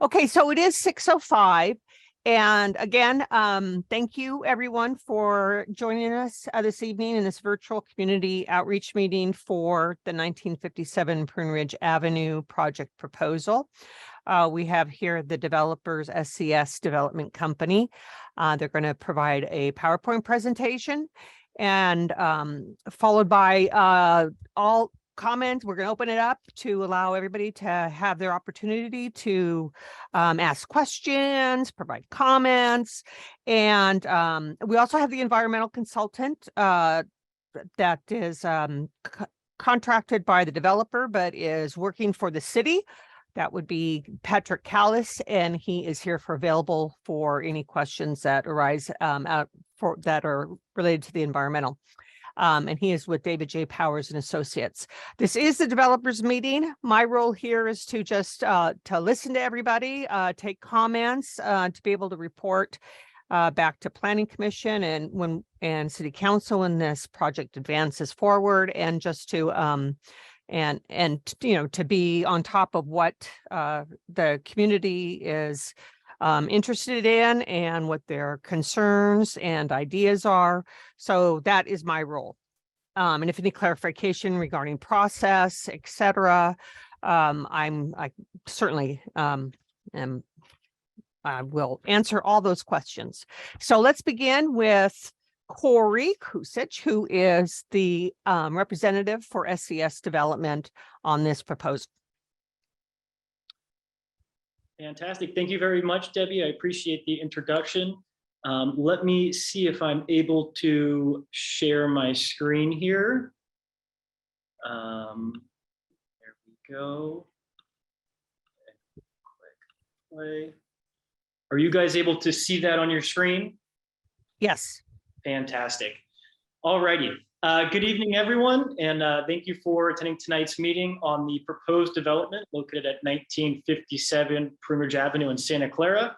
Okay, so it is 6:05. And again, thank you everyone for joining us this evening in this virtual community outreach meeting for the 1957 Pruneridge Avenue project proposal. We have here the developers SCS Development Company. They're going to provide a PowerPoint presentation and followed by all comments. We're going to open it up to allow everybody to have their opportunity to ask questions, provide comments. And we also have the environmental consultant that is contracted by the developer, but is working for the city. That would be Patrick Callis, and he is here available for any questions that arise that are related to the environmental. And he is with David J. Powers and Associates. This is the developers meeting. My role here is to just to listen to everybody, take comments, to be able to report back to Planning Commission and City Council when this project advances forward, and just to and to be on top of what the community is interested in and what their concerns and ideas are. So that is my role. And if any clarification regarding process, etc., I certainly I will answer all those questions. So let's begin with Corey Kusich, who is the representative for SCS Development on this proposal. Fantastic. Thank you very much, Debbie. I appreciate the introduction. Let me see if I'm able to share my screen here. There we go. Click play. Are you guys able to see that on your screen? Yes. Fantastic. All righty. Good evening, everyone, and thank you for attending tonight's meeting on the proposed development located at 1957 Pruneridge Avenue in Santa Clara.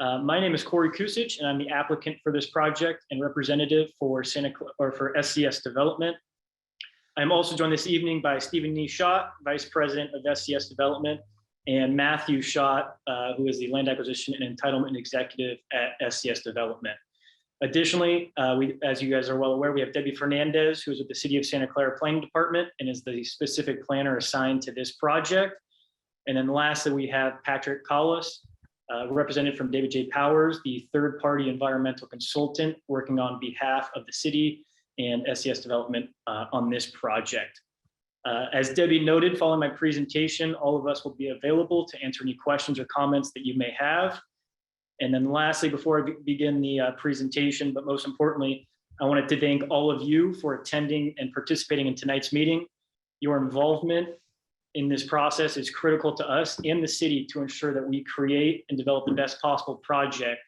My name is Corey Kusich, and I'm the applicant for this project and representative for SCS Development. I'm also joined this evening by Stephen Nee Schott, Vice President of SCS Development, and Matthew Schott, who is the Land Acquisition and Entitlement Executive at SCS Development. Additionally, as you guys are well aware, we have Debbie Fernandez, who is with the City of Santa Clara Planning Department and is the specific planner assigned to this project. And then lastly, we have Patrick Callis, represented from David J. Powers, the third-party environmental consultant working on behalf of the city and SCS Development on this project. As Debbie noted, following my presentation, all of us will be available to answer any questions or comments that you may have. And then lastly, before I begin the presentation, but most importantly, I wanted to thank all of you for attending and participating in tonight's meeting. Your involvement in this process is critical to us and the city to ensure that we create and develop the best possible project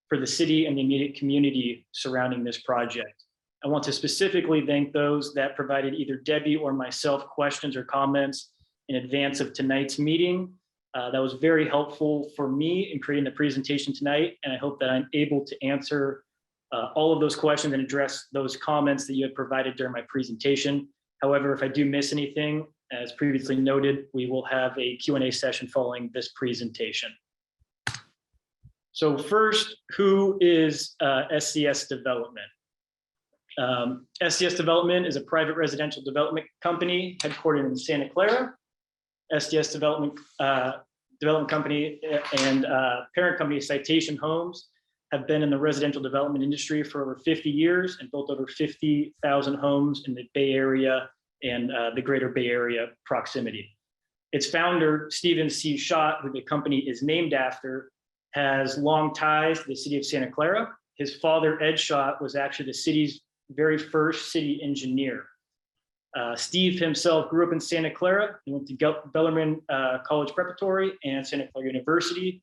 for the city and the immediate community surrounding this project. I want to specifically thank those that provided either Debbie or myself questions or comments in advance of tonight's meeting. That was very helpful for me in creating the presentation tonight, and I hope that I'm able to answer all of those questions and address those comments that you had provided during my presentation. However, if I do miss anything, as previously noted, we will have a Q&A session following this presentation. So first, who is SCS Development? SCS Development is a private residential development company headquartered in Santa Clara. SCS Development Company and parent company Citation Homes have been in the residential development industry for over 50 years and built over 50,000 homes in the Bay Area and the greater Bay Area proximity. Its founder, Stephen C. Schott, who the company is named after, has long ties to the city of Santa Clara. His father, Ed Schott, was actually the city's very first city engineer. Steve himself grew up in Santa Clara. He went to Bellarmine College Preparatory and Santa Clara University.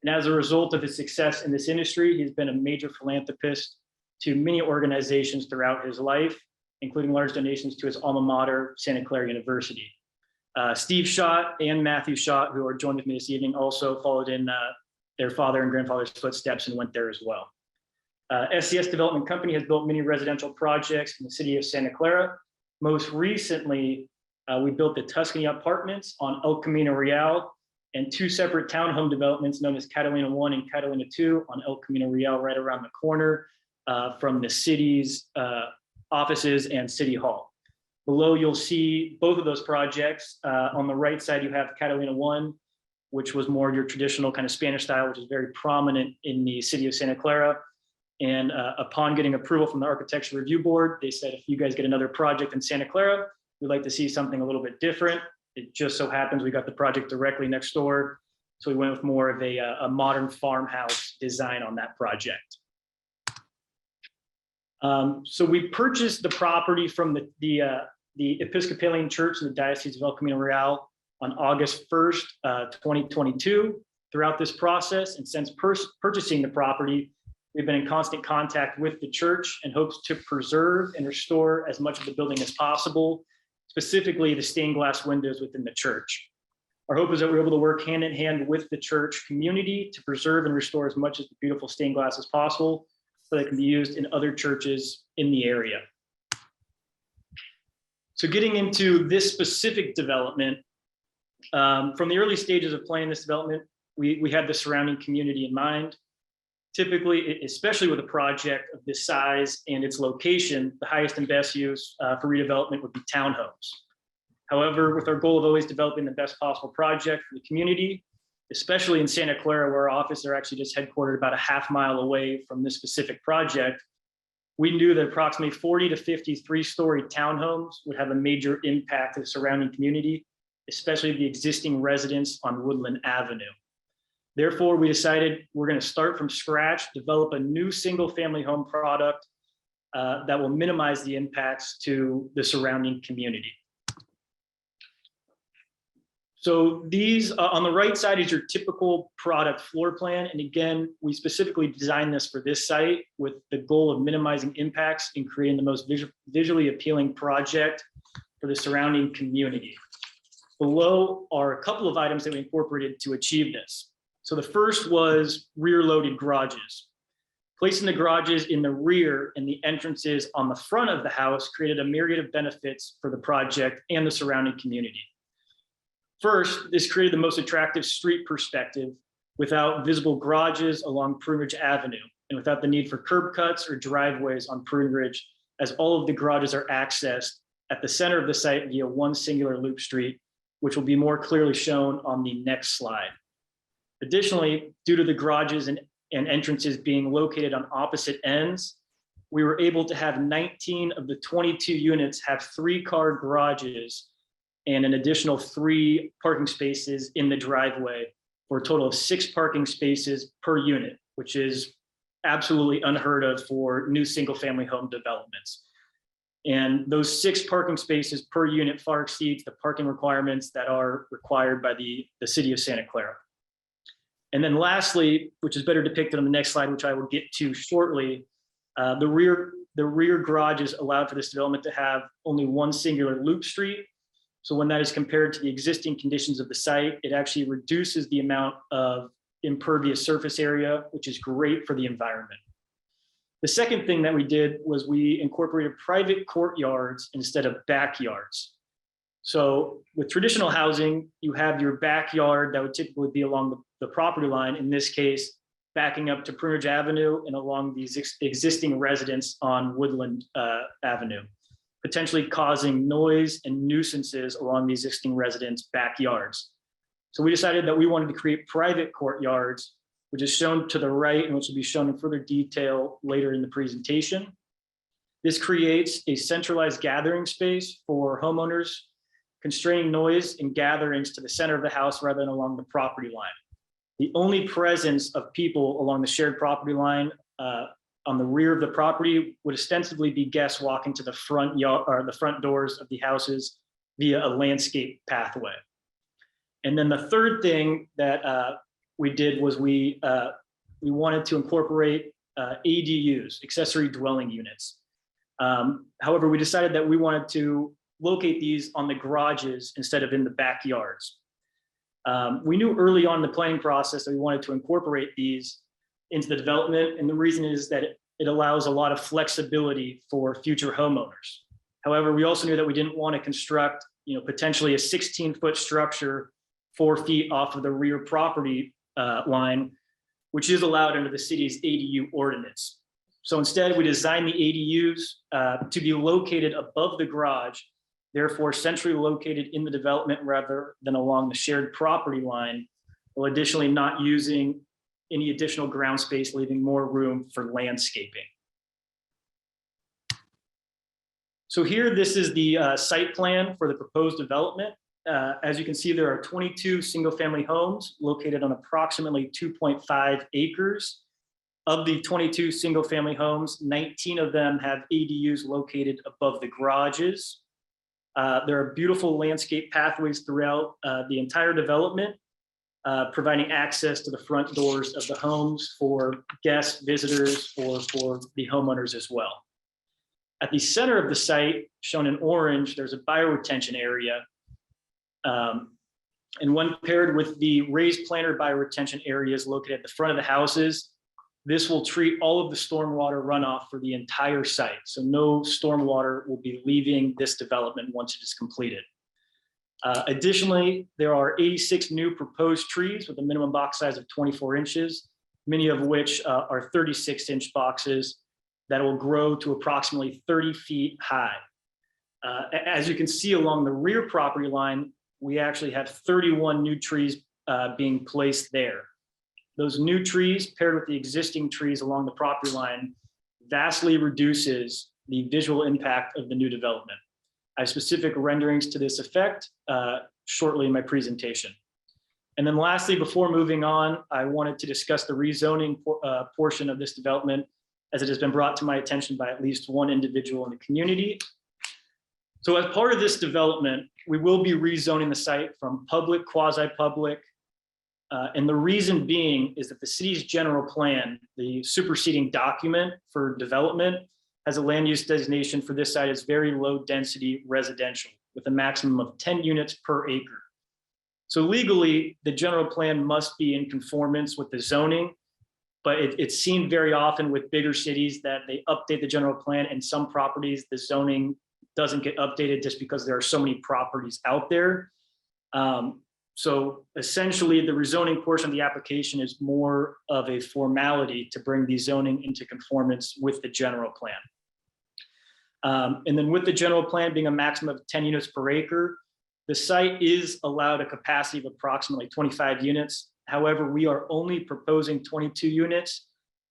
And as a result of his success in this industry, he's been a major philanthropist to many organizations throughout his life, including large donations to his alma mater, Santa Clara University. Steve Schott and Matthew Schott, who are joined with me this evening, also followed in their father and grandfather's footsteps and went there as well. SCS Development Company has built many residential projects in the city of Santa Clara. Most recently, we built the Tuscany Apartments on El Camino Real and 2 separate townhome developments known as Catalina 1 and Catalina 2 on El Camino Real right around the corner from the city's offices and City Hall. Below, you'll see both of those projects. On the right side, you have Catalina 1, which was more your traditional kind of Spanish style, which is very prominent in the city of Santa Clara. And upon getting approval from the Architecture Review Board, they said, if you guys get another project in Santa Clara, we'd like to see something a little bit different. It just so happens we got the project directly next door. So we went with more of a modern farmhouse design on that project. So we purchased the property from the Episcopalian Church in the Diocese of El Camino Real on August 1st, 2022. Throughout this process, and since purchasing the property, we've been in constant contact with the church and hopes to preserve and restore as much of the building as possible, specifically the stained glass windows within the church. Our hope is that we're able to work hand in hand with the church community to preserve and restore as much of the beautiful stained glass as possible so that it can be used in other churches in the area. So getting into this specific development, from the early stages of planning this development, we had the surrounding community in mind. Typically, especially with a project of this size and its location, the highest and best use for redevelopment would be townhomes. However, with our goal of always developing the best possible project for the community, especially in Santa Clara, where our office are actually just headquartered about a half-mile away from this specific project, we knew that approximately 40 to 50 three-story townhomes would have a major impact to the surrounding community, especially the existing residents on Woodland Avenue. Therefore, we decided we're going to start from scratch, develop a new single-family home product that will minimize the impacts to the surrounding community. So these on the right side is your typical product floor plan. And again, we specifically designed this for this site with the goal of minimizing impacts and creating the most visually appealing project for the surrounding community. Below are a couple of items that we incorporated to achieve this. So the first was rear loaded garages. Placing the garages in the rear and the entrances on the front of the house created a myriad of benefits for the project and the surrounding community. First, this created the most attractive street perspective without visible garages along Pruneridge Avenue and without the need for curb cuts or driveways on Pruneridge, as all of the garages are accessed at the center of the site via one singular loop street, which will be more clearly shown on the next slide. Additionally, due to the garages and entrances being located on opposite ends, we were able to have 19 of the 22 units have 3-car garages and an additional 3 parking spaces in the driveway for a total of 6 parking spaces per unit, which is absolutely unheard of for new single-family home developments. And those 6 parking spaces per unit far exceeds the parking requirements that are required by the city of Santa Clara. And then lastly, which is better depicted on the next slide, which I will get to shortly, the rear garages allowed for this development to have only one singular loop street. So when that is compared to the existing conditions of the site, it actually reduces the amount of impervious surface area, which is great for the environment. The second thing that we did was we incorporated private courtyards instead of backyards. So with traditional housing, you have your backyard that would typically be along the property line, in this case, backing up to Pruneridge Avenue and along these existing residents on Woodland Avenue, potentially causing noise and nuisances along the existing residents' backyards. So we decided that we wanted to create private courtyards, which is shown to the right and which will be shown in further detail later in the presentation. This creates a centralized gathering space for homeowners, constraining noise and gatherings to the center of the house rather than along the property line. The only presence of people along the shared property line on the rear of the property would ostensibly be guests walking to the front yard or the front doors of the houses via a landscape pathway. And then the third thing that we did was we wanted to incorporate ADUs, accessory dwelling units. However, we decided that we wanted to locate these on the garages instead of in the backyards. We knew early on in the planning process that we wanted to incorporate these into the development, and the reason is that it allows a lot of flexibility for future homeowners. However, we also knew that we didn't want to construct, potentially a 16-foot structure 4 feet off of the rear property line, which is allowed under the city's ADU ordinance. So instead, we designed the ADUs to be located above the garage, therefore centrally located in the development rather than along the shared property line, while additionally not using any additional ground space, leaving more room for landscaping. So here, this is the site plan for the proposed development. As you can see, there are 22 single-family homes located on approximately 2.5 acres. Of the 22 single-family homes, 19 of them have ADUs located above the garages. There are beautiful landscape pathways throughout the entire development, providing access to the front doors of the homes for guests, visitors, or for the homeowners as well. At the center of the site, shown in orange, there's a bioretention area. And when paired with the raised planter bioretention areas located at the front of the houses, this will treat all of the stormwater runoff for the entire site. So no stormwater will be leaving this development once it is completed. Additionally, there are 86 new proposed trees with a minimum box size of 24 inches, many of which are 36-inch boxes that will grow to approximately 30 feet high. As you can see along the rear property line, we actually have 31 new trees being placed there. Those new trees paired with the existing trees along the property line vastly reduces the visual impact of the new development. I have specific renderings to this effect shortly in my presentation. And then lastly, before moving on, I wanted to discuss the rezoning portion of this development, as it has been brought to my attention by at least one individual in the community. So as part of this development, we will be rezoning the site from public, quasi-public, and the reason being is that the city's general plan, the superseding document for development, has a land use designation for this site as very low density residential with a maximum of 10 units per acre. So legally, the general plan must be in conformance with the zoning, but it's seen very often with bigger cities that they update the general plan, and some properties, the zoning doesn't get updated just because there are so many properties out there. So essentially, the rezoning portion of the application is more of a formality to bring the zoning into conformance with the general plan. And then with the general plan being a maximum of 10 units per acre, the site is allowed a capacity of approximately 25 units. However, we are only proposing 22 units,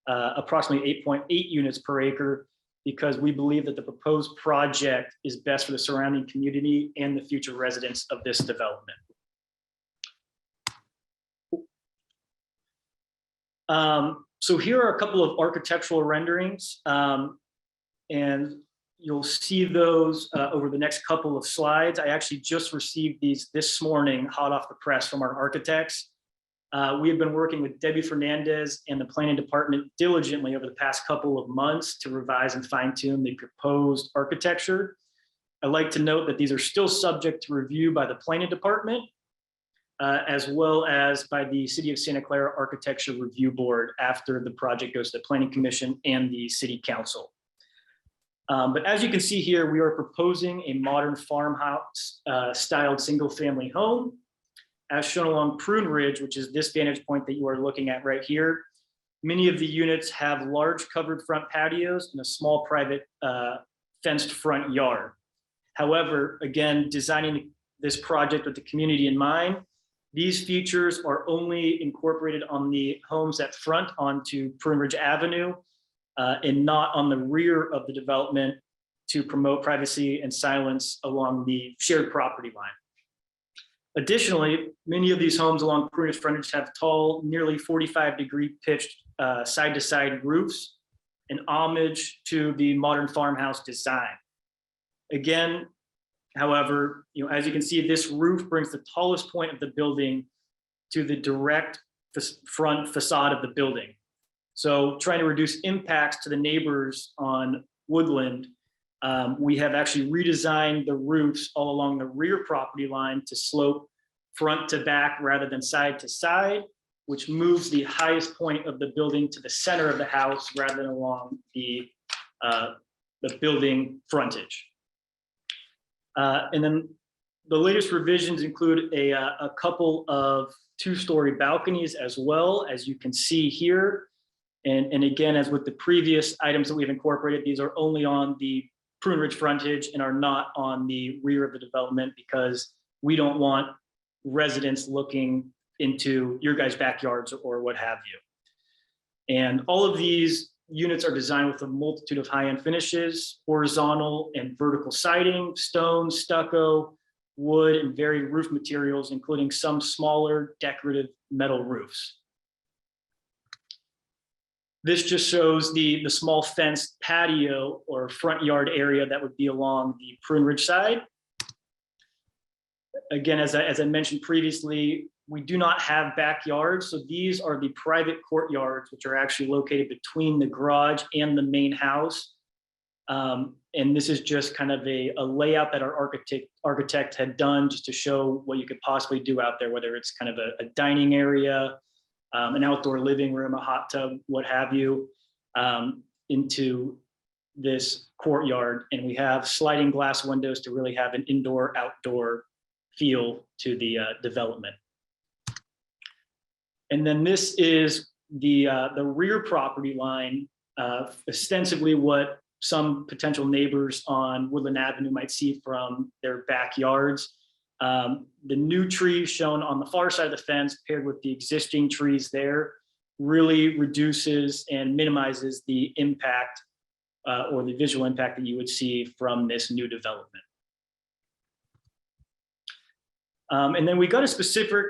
approximately 8.8 units per acre, because we believe that the proposed project is best for the surrounding community and the future residents of this development. So here are a couple of architectural renderings, and you'll see those over the next couple of slides. I actually just received these this morning, hot off the press from our architects. We have been working with Debbie Fernandez and the planning department diligently over the past couple of months to revise and fine tune the proposed architecture. I'd like to note that these are still subject to review by the planning department, as well as by the City of Santa Clara Architecture Review Board after the project goes to the Planning Commission and the City Council. But as you can see here, we are proposing a modern farmhouse styled single-family home, as shown along Pruneridge, which is this vantage point that you are looking at right here. Many of the units have large covered front patios and a small private fenced front yard. However, again, designing this project with the community in mind, these features are only incorporated on the homes that front onto Pruneridge Avenue and not on the rear of the development to promote privacy and silence along the shared property line. Additionally, many of these homes along Pruneridge frontage have tall, nearly 45-degree pitched side-to-side roofs, an homage to the modern farmhouse design. Again, however, as you can see, this roof brings the tallest point of the building to the direct front facade of the building. So trying to reduce impacts to the neighbors on Woodland, we have actually redesigned the roofs all along the rear property line to slope front to back rather than side to side, which moves the highest point of the building to the center of the house rather than along the building frontage. And then The latest revisions include a couple of two-story balconies as well, as you can see here. And again, as with the previous items that we've incorporated, these are only on the Pruneridge frontage and are not on the rear of the development, because we don't want residents looking into your guys' backyards or what have you. And all of these units are designed with a multitude of high-end finishes, horizontal and vertical siding, stone, stucco, wood, and varied roof materials, including some smaller decorative metal roofs. This just shows the small fenced patio or front yard area that would be along the Pruneridge side. Again, as I mentioned previously, we do not have backyards. So these are the private courtyards, which are actually located between the garage and the main house. And this is just kind of a layout that our architect had done just to show what you could possibly do out there, whether it's kind of a dining area, an outdoor living room, a hot tub, what have you, into this courtyard. And we have sliding glass windows to really have an indoor-outdoor feel to the development. And then this is the rear property line, ostensibly what some potential neighbors on Woodland Avenue might see from their backyards. The new trees shown on the far side of the fence paired with the existing trees there really reduces and minimizes the impact or the visual impact that you would see from this new development. And then we got a specific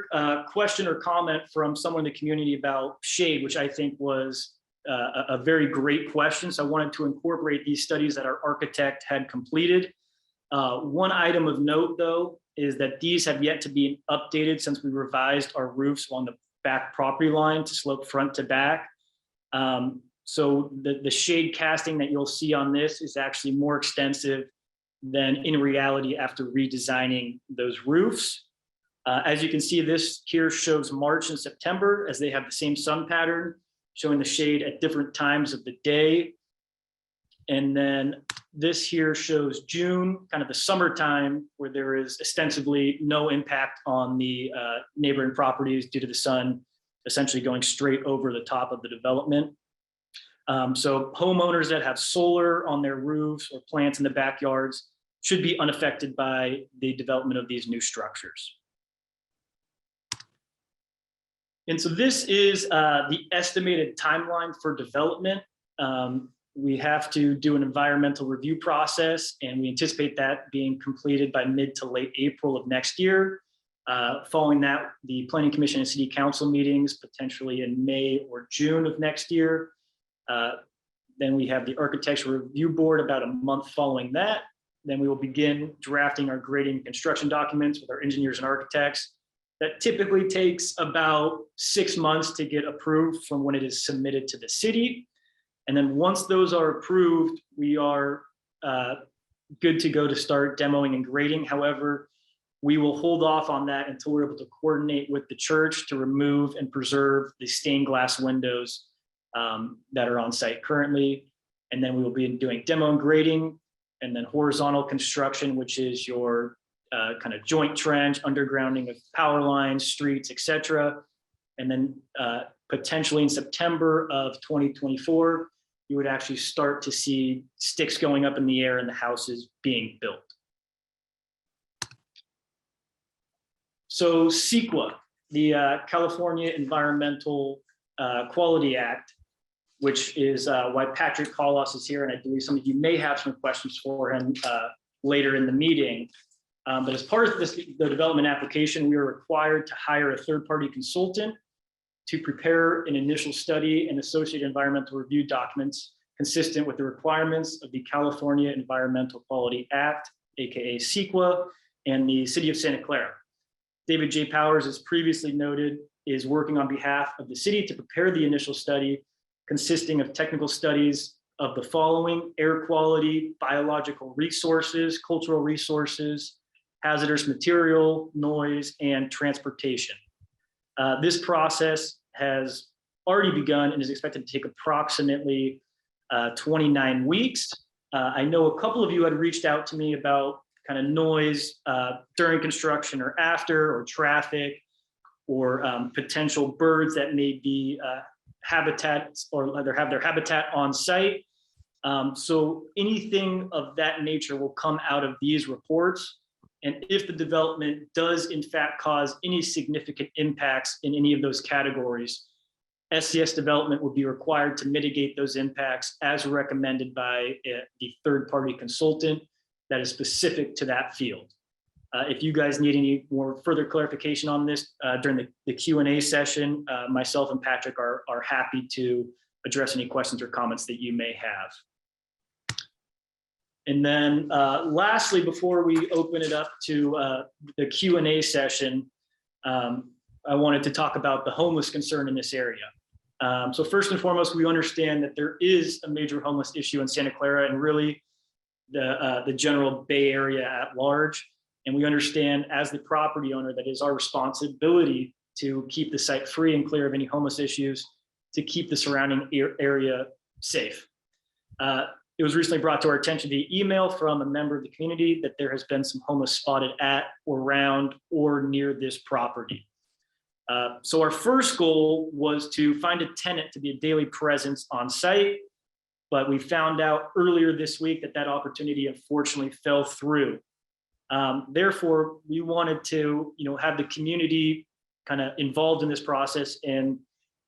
question or comment from someone in the community about shade, which I think was a very great question. So I wanted to incorporate these studies that our architect had completed. One item of note, though, is that these have yet to be updated since we revised our roofs along the back property line to slope front to back. So the shade casting that you'll see on this is actually more extensive than in reality after redesigning those roofs. As you can see, this here shows March and September as they have the same sun pattern, showing the shade at different times of the day. And then this here shows June, kind of the summertime, where there is ostensibly no impact on the neighboring properties due to the sun essentially going straight over the top of the development. So homeowners that have solar on their roofs or plants in the backyards should be unaffected by the development of these new structures. And so this is the estimated timeline for development. We have to do an environmental review process, and we anticipate that being completed by mid to late April of next year. Following that, the Planning Commission and City Council meetings, potentially in May or June of next year. Then we have the Architectural Review Board about a month following that. Then we will begin drafting our grading and construction documents with our engineers and architects. That typically takes about 6 months to get approved from when it is submitted to the city. And then once those are approved, we are good to go to start demoing and grading. However, we will hold off on that until we're able to coordinate with the church to remove and preserve the stained glass windows that are on site currently. And then we will be doing demo and grading, and then horizontal construction, which is your kind of joint trench, undergrounding of power lines, streets, etc. And then potentially in September of 2024, you would actually start to see sticks going up in the air and the houses being built. So CEQA, the California Environmental Quality Act, which is why Patrick Collos is here, and I believe some of you may have some questions for him later in the meeting. But as part of the development application, we are required to hire a third-party consultant to prepare an initial study and associated environmental review documents consistent with the requirements of the California Environmental Quality Act, aka CEQA, and the City of Santa Clara. David J. Powers, as previously noted, is working on behalf of the city to prepare the initial study consisting of technical studies of the following: air quality, biological resources, cultural resources, hazardous material, noise, and transportation. This process has already begun and is expected to take approximately 29 weeks. I know a couple of you had reached out to me about kind of noise during construction or after, or traffic, or potential birds that may be habitats or either have their habitat on site. So anything of that nature will come out of these reports. And if the development does in fact cause any significant impacts in any of those categories, SCS development will be required to mitigate those impacts as recommended by the third-party consultant that is specific to that field. If you guys need any more further clarification on this during the Q&A session, myself and Patrick are happy to address any questions or comments that you may have. And then lastly, before we open it up to the Q&A session, I wanted to talk about the homeless concern in this area. So first and foremost, we understand that there is a major homeless issue in Santa Clara and really the general Bay Area at large. And we understand as the property owner that it is our responsibility to keep the site free and clear of any homeless issues, to keep the surrounding area safe. It was recently brought to our attention via email from a member of the community that there has been some homeless spotted at or around or near this property. So our first goal was to find a tenant to be a daily presence on site, but we found out earlier this week that that opportunity unfortunately fell through. Therefore, we wanted to, have the community kind of involved in this process and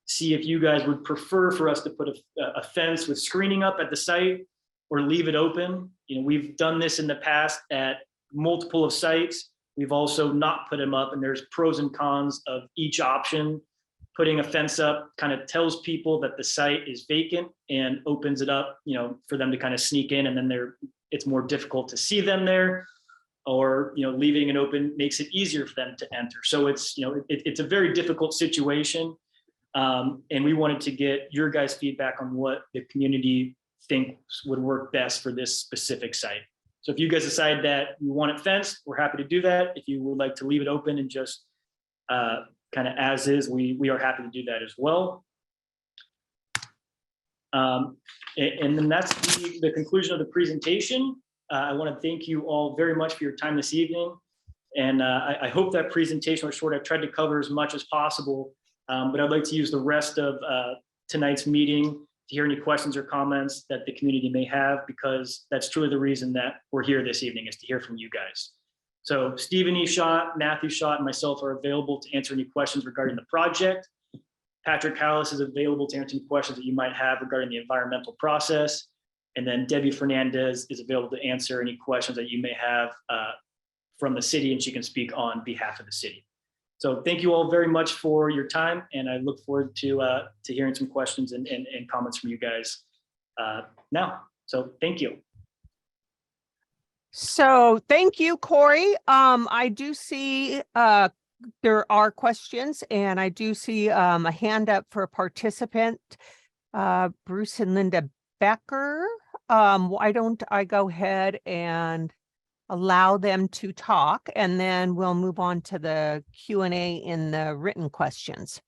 see if you guys would prefer for us to put a fence with screening up at the site or leave it open. We've done this in the past at multiple of sites. We've also not put them up, and there's pros and cons of each option. Putting a fence up kind of tells people that the site is vacant and opens it up, for them to kind of sneak in, and then it's more difficult to see them there. Or leaving it open makes it easier for them to enter. So it's it's a very difficult situation, and we wanted to get your guys' feedback on what the community thinks would work best for this specific site. So if you guys decide that you want it fenced, we're happy to do that. If you would like to leave it open and just kind of as is, we are happy to do that as well. And then that's the conclusion of the presentation. I want to thank you all very much for your time this evening. And I hope that presentation was short. I've tried to cover as much as possible, but I'd like to use the rest of tonight's meeting to hear any questions or comments that the community may have, because that's truly the reason that we're here this evening, is to hear from you guys. So Stephen E. Schott, Matthew Schott, and myself are available to answer any questions regarding the project. Patrick Hallis is available to answer any questions that you might have regarding the environmental process. And then Debbie Fernandez is available to answer any questions that you may have from the city, and she can speak on behalf of the city. So thank you all very much for your time, and I look forward to hearing some questions and comments from you guys now. So thank you. So thank you, Corey. I do see there are questions, and I do see a hand up for a participant, Bruce and Linda Becker. Why don't I go ahead and allow them to talk, and then we'll move on to the Q&A in the written questions.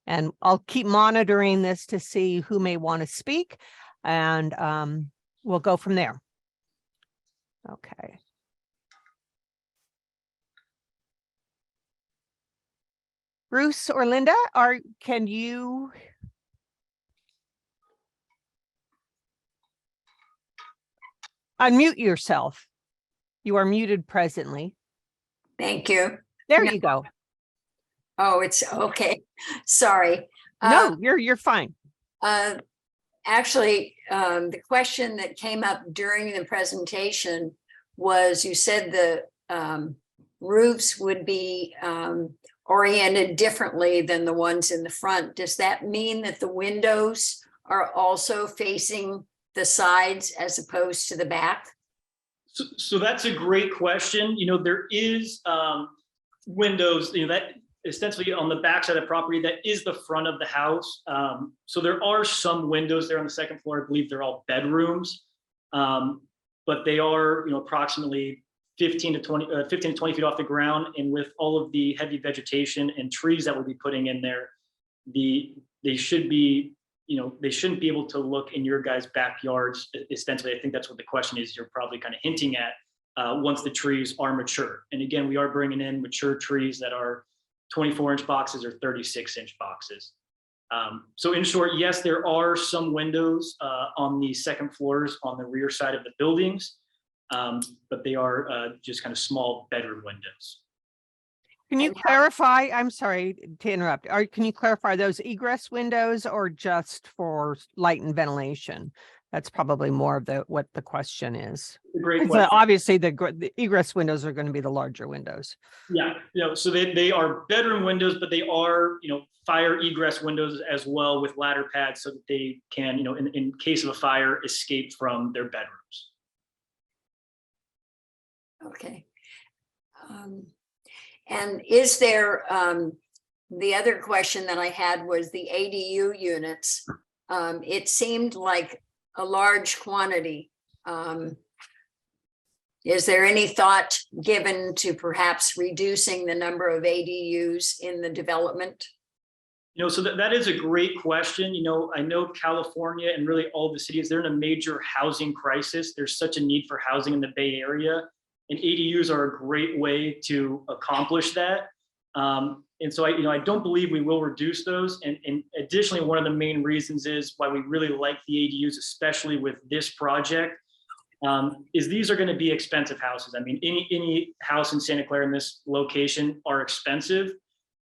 And I'll keep monitoring this to see who may want to speak, and we'll go from there. Okay. Bruce or Linda, can you? Unmute yourself. You are muted presently. Thank you. There you go. Oh, it's okay. Sorry. No, you're fine. Actually, the question that came up during the presentation was, you said the roofs would be oriented differently than the ones in the front. Does that mean that the windows are also facing the sides as opposed to the back? So that's a great question. There is windows, that essentially on the back side of the property, that is the front of the house. So there are some windows there on the second floor. I believe they're all bedrooms, but they are, approximately 15 to 20 feet off the ground. And with all of the heavy vegetation and trees that we'll be putting in there, they should be, they shouldn't be able to look in your guys' backyards. Essentially, I think that's what the question is you're probably kind of hinting at. once the trees are mature. And again, we are bringing in mature trees that are 24-inch boxes or 36-inch boxes. So in short, yes, there are some windows on the second floors on the rear side of the buildings, but they are just kind of small bedroom windows. Can you And how- clarify? I'm sorry to interrupt. Can you clarify those egress windows or just for light and ventilation? That's probably more of what the question is. Great 'Cause, question. obviously, the egress windows are going to be the larger windows. Yeah, so they are bedroom windows, but they are, fire egress windows as well with ladder pads so that they can, in case of a fire, escape from their bedrooms. Okay. And is there, the other question that I had was the ADU units. It seemed like a large quantity. Is there any thought given to perhaps reducing the number of ADUs in the development? So that is a great question. I know California and really all the cities, they're in a major housing crisis. There's such a need for housing in the Bay Area, and ADUs are a great way to accomplish that. And so I don't believe we will reduce those. And additionally, one of the main reasons is why we really like the ADUs, especially with this project, is these are going to be expensive houses. I mean, any house in Santa Clara in this location are expensive,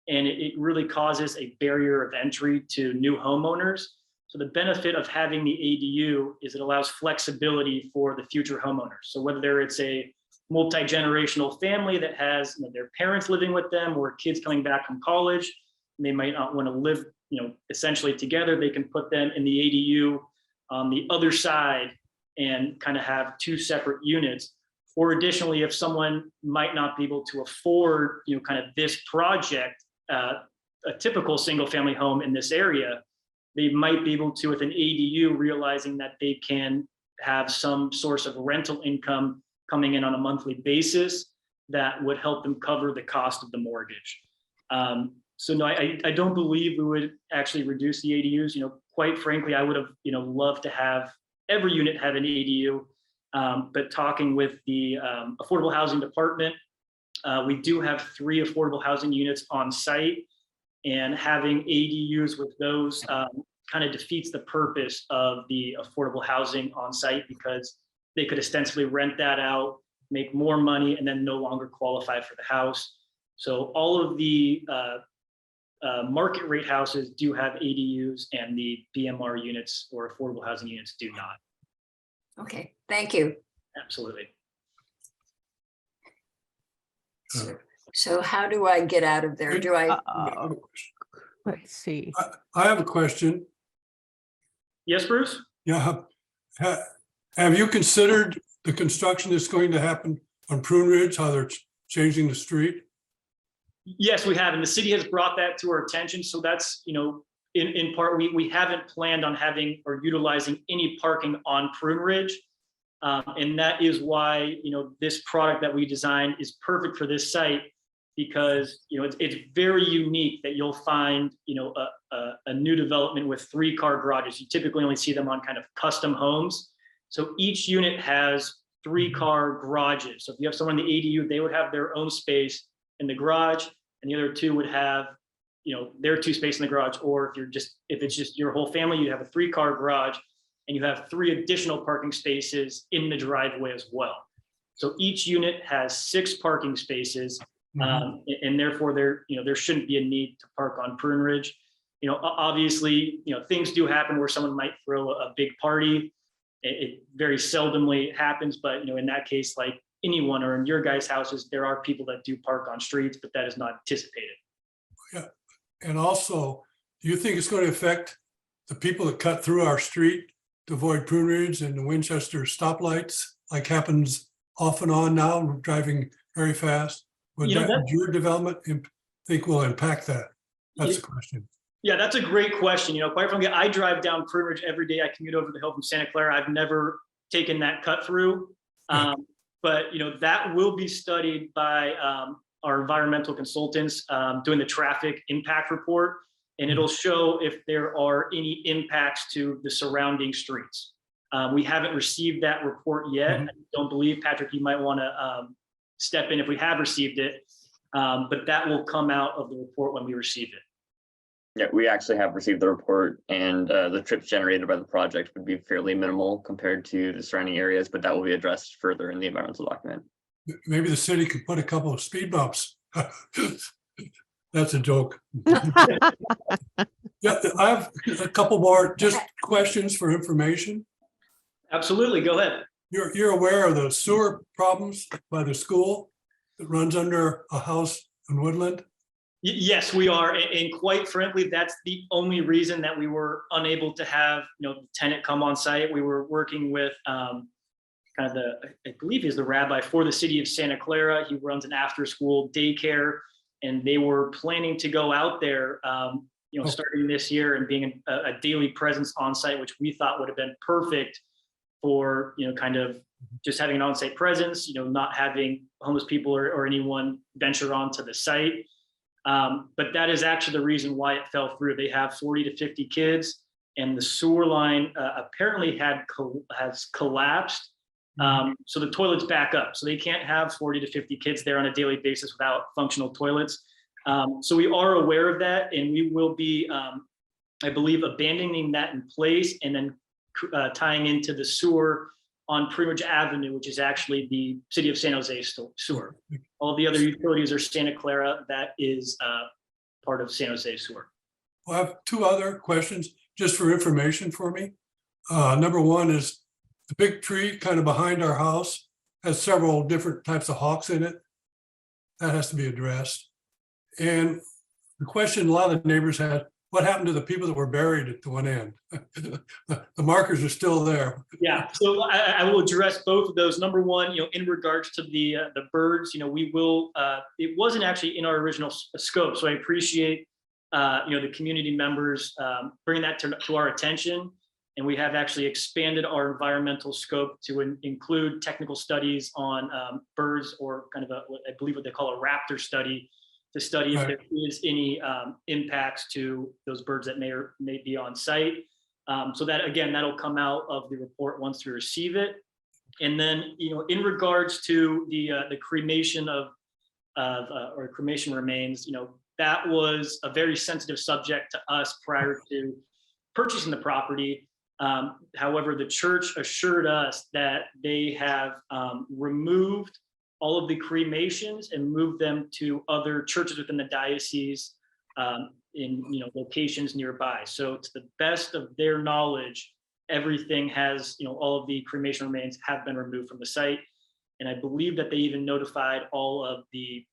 and it really causes a barrier of entry to new homeowners. So the benefit of having the ADU is it allows flexibility for the future homeowners. So whether it's a multi-generational family that has their parents living with them or kids coming back from college, and they might not want to live essentially together, they can put them in the ADU on the other side and kind of have two separate units. Or additionally, if someone might not be able to afford kind of this project, a typical single family home in this area, they might be able to, with an ADU, realizing that they can have some source of rental income coming in on a monthly basis that would help them cover the cost of the mortgage. So no, I don't believe we would actually reduce the ADUs. Quite frankly, I would have loved to have every unit have an ADU. But talking with the Affordable Housing Department, we do have 3 affordable housing units on site, and having ADUs with those kind of defeats the purpose of the affordable housing on site, because they could ostensibly rent that out, make more money, and then no longer qualify for the house. So all of the market rate houses do have ADUs, and the BMR units or affordable housing units do not. Okay, thank you. Absolutely. So how do I get out of there? Do I? Let's see. I have a question. Yes, Bruce? Yeah. Have you considered the construction that's going to happen on Pruneridge, how they're changing the street? Yes, we have. And the city has brought that to our attention. So that's, in part, we haven't planned on having or utilizing any parking on Pruneridge. And that is why, this product that we designed is perfect for this site, because, it's very unique that you'll find, a new development with 3-car garages. You typically only see them on kind of custom homes. So each unit has 3-car garages. So if you have someone in the ADU, they would have their own space in the garage, and the other 2 would have, their 2 space in the garage. Or if it's just your whole family, you have a 3-car garage, and you have 3 additional parking spaces in the driveway as well. So each unit has 6 parking spaces, and therefore there shouldn't be a need to park on Pruneridge. Obviously, things do happen where someone might throw a big party. It very seldomly happens, but in that case, like anyone or in your guys' houses, there are people that do park on streets, but that is not anticipated. Yeah. And also, do you think it's going to affect the people that cut through our street to avoid Pruneridge and the Winchester stoplights, like happens off and on now, driving very fast? Would your development think will impact that? That's the question. Yeah, that's a great question. Quite frankly, I drive down Pruneridge every day. I commute over the hill from Santa Clara. I've never taken that cut through. But that will be studied by our environmental consultants doing the traffic impact report, and it'll show if there are any impacts to the surrounding streets. We haven't received that report yet. Mhm. I don't believe, Patrick, you might want to step in if we have received it, but that will come out of the report when we receive it. Yeah, we actually have received the report, and the trips generated by the project would be fairly minimal compared to the surrounding areas, but that will be addressed further in the environmental document. Maybe the city could put a couple of speed bumps. That's a joke. Yeah, I have a couple more just questions for information. Absolutely, go ahead. You're aware of the sewer problems by the school that runs under a house in Woodland? Yes, we are. And quite frankly, that's the only reason that we were unable to have, the tenant come on site. We were working with kind of I believe he's the rabbi for the city of Santa Clara. He runs an after school daycare, and they were planning to go out there, starting this year and being a daily presence on site, which we thought would have been perfect for, kind of just having an on-site presence, not having homeless people or anyone venture onto the site. But that is actually the reason why it fell through. They have 40 to 50 kids, and the sewer line apparently has collapsed. So the toilets back up. So they can't have 40 to 50 kids there on a daily basis without functional toilets. So we are aware of that, and we will be, I believe, abandoning that in place and then tying into the sewer on Pruneridge Avenue, which is actually the city of San Jose sewer. All the other utilities are Santa Clara. That is part of San Jose sewer. Well, I have two other questions just for information for me. Number one is the big tree kind of behind our house has several different types of hawks in it. That has to be addressed. And the question a lot of the neighbors had, what happened to the people that were buried at the one end? The markers are still there. Yeah, so I will address both of those. Number one, in regards to the birds, we will. It wasn't actually in our original scope, so I appreciate the community members bringing that to our attention, and we have actually expanded our environmental scope to include technical studies on birds, or kind of I believe what they call a raptor study, to study if there is any impacts to those birds that may be on site. So that, again, that'll come out of the report once we receive it. And then, in regards to the cremation or cremation remains, that was a very sensitive subject to us prior to purchasing the property. However, the church assured us that they have removed all of the cremations and moved them to other churches within the diocese in locations nearby. So to the best of their knowledge, everything has, all of the cremation remains have been removed from the site. And I believe that they even notified all of the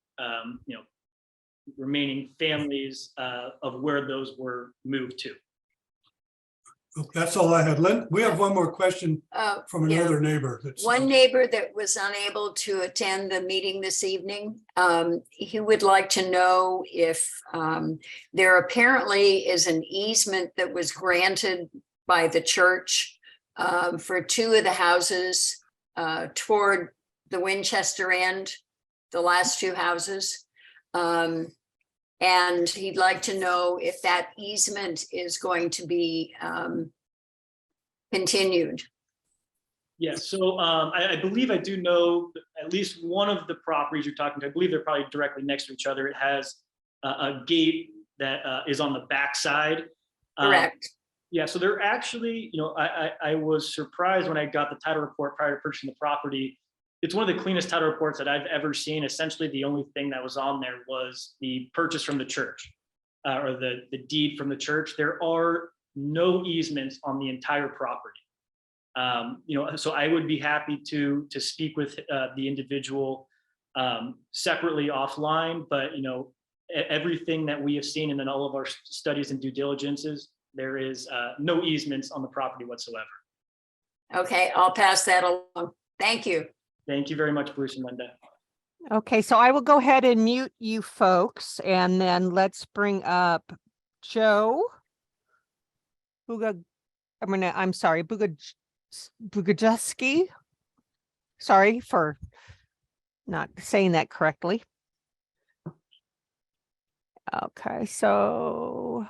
remaining families of where those were moved to. That's all I had. Lynn, we have one more question from another neighbor. One neighbor that was unable to attend the meeting this evening, he would like to know if there apparently is an easement that was granted by the church for two of the houses toward the Winchester end, the last two houses. And he'd like to know if that easement is going to be continued. Yes, so I believe I do know at least one of the properties you're talking to. I believe they're probably directly next to each other. It has a gate that is on the back side. Correct. Yeah, so they're actually, I was surprised when I got the title report prior to purchasing the property. It's one of the cleanest title reports that I've ever seen. Essentially, the only thing that was on there was the purchase from the church or the deed from the church. There are no easements on the entire property. So I would be happy to speak with the individual separately offline, but everything that we have seen and in all of our studies and due diligences, there is no easements on the property whatsoever. Okay, I'll pass that along. Thank you. Thank you very much, Bruce and Linda. Okay, so I will go ahead and mute you folks, and then let's bring up Joe. I'm sorry, Bugajeski. Sorry for not saying that correctly. Okay, so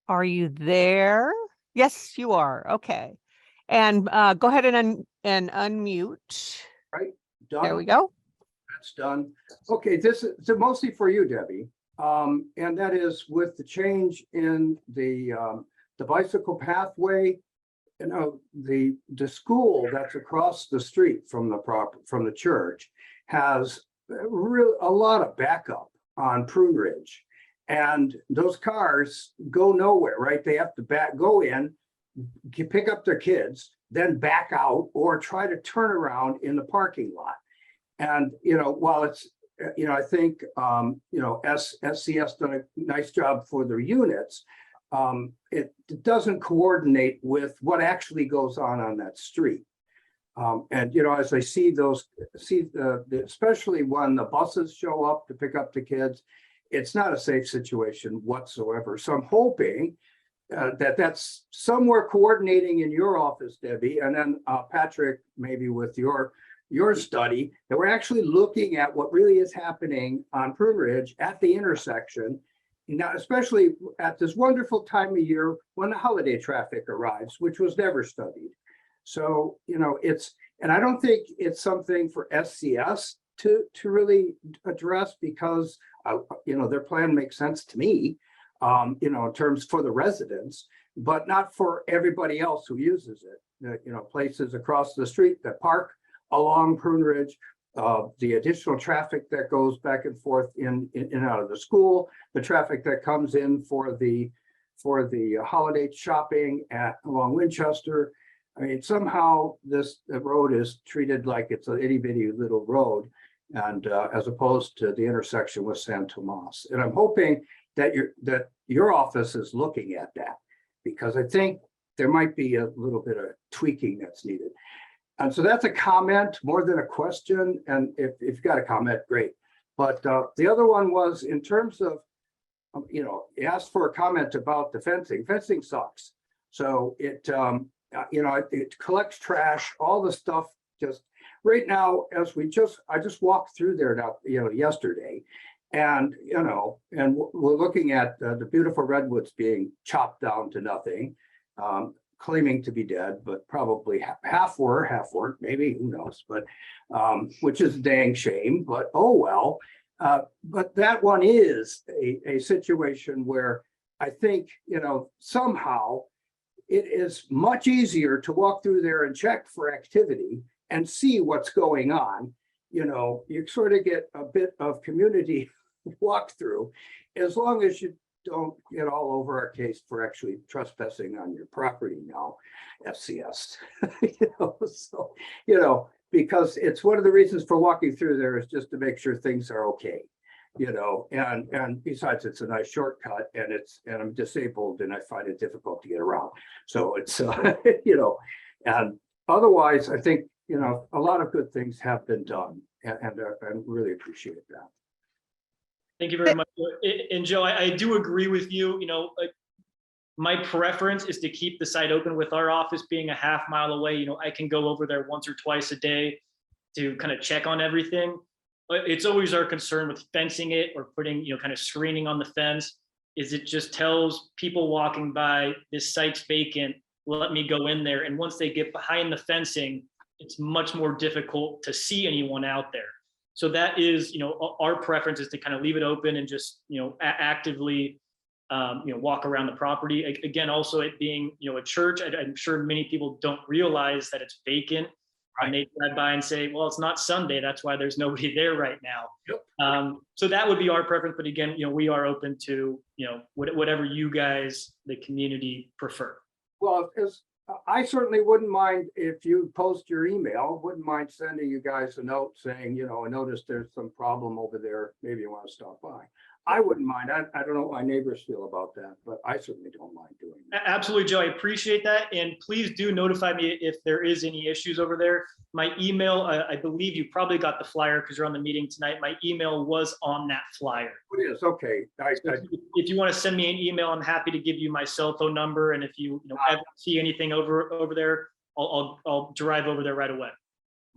are you there? Yes, you are. Okay. And go ahead and unmute. Right, There we done, go. that's done. Okay, this is so mostly for you, Debbie. And that is with the change in the bicycle pathway. You know, the school that's across the street from the church has a lot of backup on Pruneridge. And those cars go nowhere, right? They have to go in, pick up their kids, then back out or try to turn around in the parking lot. And, you know, while it's, you know, I think, you know, SCS done a nice job for their units. It doesn't coordinate with what actually goes on that street. And, you know, as I see especially when the buses show up to pick up the kids, it's not a safe situation whatsoever. So I'm hoping that's somewhere coordinating in your office, Debbie, and then Patrick, maybe with your study, that we're actually looking at what really is happening on Pruneridge at the intersection. Now, especially at this wonderful time of year when the holiday traffic arrives, which was never studied. So, you know, and I don't think it's something for SCS to really address because, you know, their plan makes sense to me, you know, in terms for the residents, but not for everybody else who uses it. You know, places across the street that park along Pruneridge, the additional traffic that goes back and forth in and out of the school, the traffic that comes in for the holiday shopping along Winchester. I mean, somehow the road is treated like it's an itty bitty little road, and as opposed to the intersection with San Tomas. And I'm hoping that your office is looking at that, because I think there might be a little bit of tweaking that's needed. And so that's a comment more than a question. And if you've got a comment, great. But the other one was in terms of, you know, you asked for a comment about the fencing. Fencing sucks. So it, you know, it collects trash, all the stuff. Just right now, I just walked through there now, you know, yesterday, and you know, and we're looking at the beautiful redwoods being chopped down to nothing. Claiming to be dead, but probably half weren't, maybe, who knows, but which is a dang shame, but oh well. But that one is a situation where I think, you know, somehow it is much easier to walk through there and check for activity and see what's going on. You know, you sort of get a bit of community walkthrough, as long as you don't get all over our case for actually trespassing on your property now, FCS. You know, so, you know, because it's one of the reasons for walking through there is just to make sure things are okay, you know, and besides, it's a nice shortcut, and I'm disabled and I find it difficult to get around. So it's, you know, and otherwise, I think, you know, a lot of good things have been done, and I really appreciate that. Thank you very much. And Joe, I do agree with you. You know, my preference is to keep the site open. With our office being a half mile away, you know, I can go over there once or twice a day to kind of check on everything. But it's always our concern with fencing it or putting, you know, kind of screening on the fence, is it just tells people walking by, this site's vacant, let me go in there. And once they get behind the fencing, it's much more difficult to see anyone out there. So that is, you know, our preference is to kind of leave it open and just, you know, actively, you know, walk around the property. Again, also it being, you know, a church, I'm sure many people don't realize that it's vacant. Right. And they drive by and say, well, it's not Sunday, that's why there's nobody there right now. Yep. So that would be our preference. But again, you know, we are open to, you know, whatever you guys, the community, prefer. Well, I certainly wouldn't mind if you post your email, wouldn't mind sending you guys a note saying, you know, I noticed there's some problem over there, maybe you want to stop by. I wouldn't mind. I don't know what my neighbors feel about that, but I certainly don't mind doing that. Absolutely, Joe. I appreciate that. And please do notify me if there is any issues over there. My email, I believe you probably got the flyer because you're on the meeting tonight. My email was on that flyer. It is, okay. If you want to send me an email, I'm happy to give you my cell phone number. And if you ever see anything over there, I'll drive over there right away.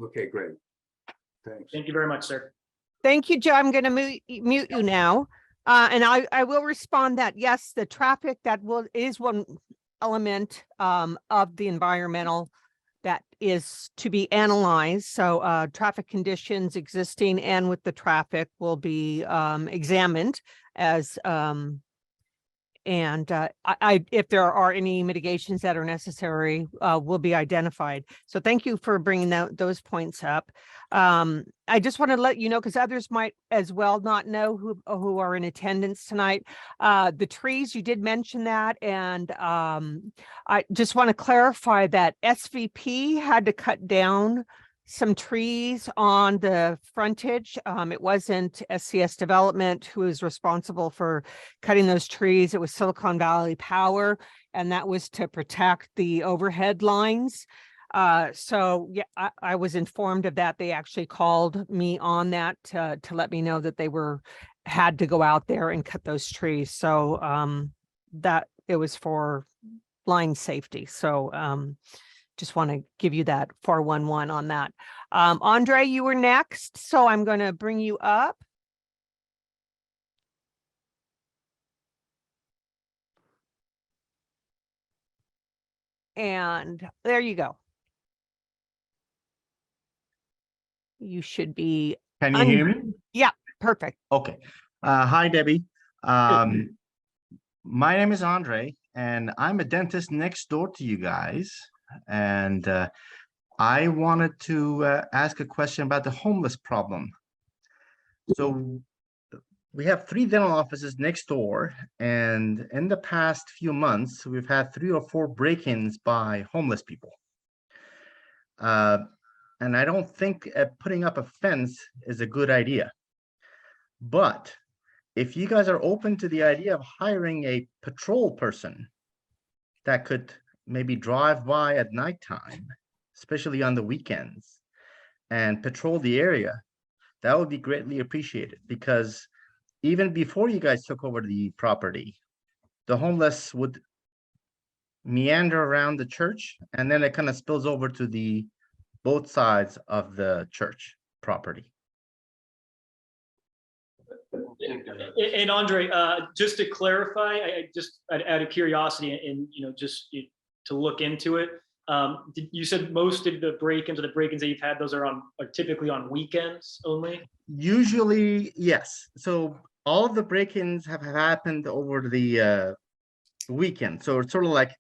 Okay, great. Thanks. Thank you very much, sir. Thank you, Joe. I'm going to mute you now. And I will respond that, yes, the traffic is one element of the environmental that is to be analyzed. So traffic conditions existing and with the traffic will be examined as if there are any mitigations that are necessary, will be identified. So thank you for bringing those points up. I just want to let you know, because others might as well not know who are in attendance tonight. The trees, you did mention that, and I just want to clarify that SVP had to cut down some trees on the frontage. It wasn't SCS Development who is responsible for cutting those trees. It was Silicon Valley Power, and that was to protect the overhead lines. So yeah, I was informed of that. They actually called me on that to let me know that they had to go out there and cut those trees. So that it was for line safety. So just want to give you that 411 on that. Andre, you were next, so I'm going to bring you up. And there you go. You should be. Can you hear me? Yeah, perfect. Okay. Hi, Debbie. My name is Andre, and I'm a dentist next door to you guys. And I wanted to ask a question about the homeless problem. So we have 3 dental offices next door, and in the past few months, we've had 3 or 4 break-ins by homeless people. And I don't think putting up a fence is a good idea. But if you guys are open to the idea of hiring a patrol person that could maybe drive by at nighttime, especially on the weekends, and patrol the area, that would be greatly appreciated, because even before you guys took over the property, the homeless would meander around the church, and then it kind of spills over to both sides of the church property. And Andre, just to clarify, I just out of curiosity and just to look into it, you said most of the break-ins or the break-ins that you've had, those are typically on weekends only? Usually, yes. So all of the break-ins have happened over the weekend. So it's sort of like,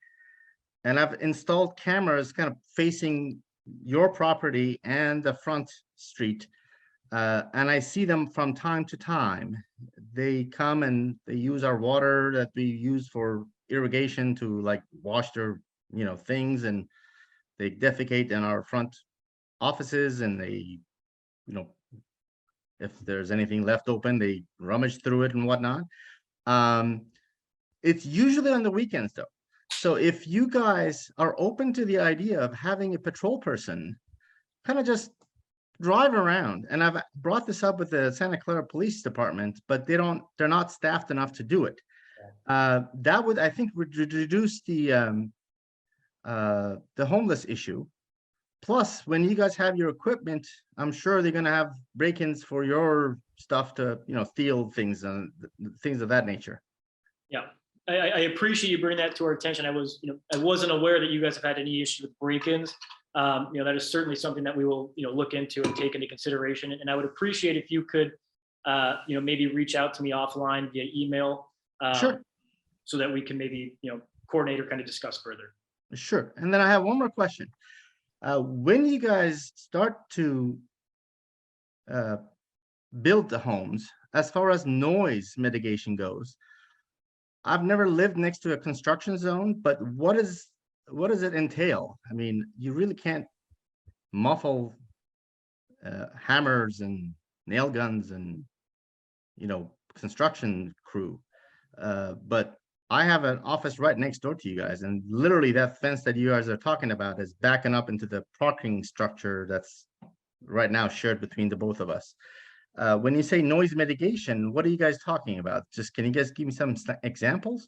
and I've installed cameras kind of facing your property and the front street. And I see them from time to time. They come and they use our water that we use for irrigation to like wash their, things, and they defecate in our front offices, and they, if there's anything left open, they rummage through it and whatnot. It's usually on the weekends though. So if you guys are open to the idea of having a patrol person kind of just drive around, and I've brought this up with the Santa Clara Police Department, but they're not staffed enough to do it. That would, I think, would reduce the homeless issue. Plus, when you guys have your equipment, I'm sure they're going to have break-ins for your stuff to, steal things and things of that nature. Yeah, I appreciate you bringing that to our attention. I wasn't aware that you guys have had any issue with break-ins. That is certainly something that we will, look into and take into consideration. And I would appreciate if you could, maybe reach out to me offline via email. Sure. So that we can maybe, coordinate or kind of discuss further. Sure. And then I have one more question. When you guys start to build the homes, as far as noise mitigation goes, I've never lived next to a construction zone, but what does it entail? I mean, you really can't muffle hammers and nail guns and, construction crew. But I have an office right next door to you guys, and literally that fence that you guys are talking about is backing up into the parking structure that's right now shared between the both of us. When you say noise mitigation, what are you guys talking about? Can you guys give me some examples?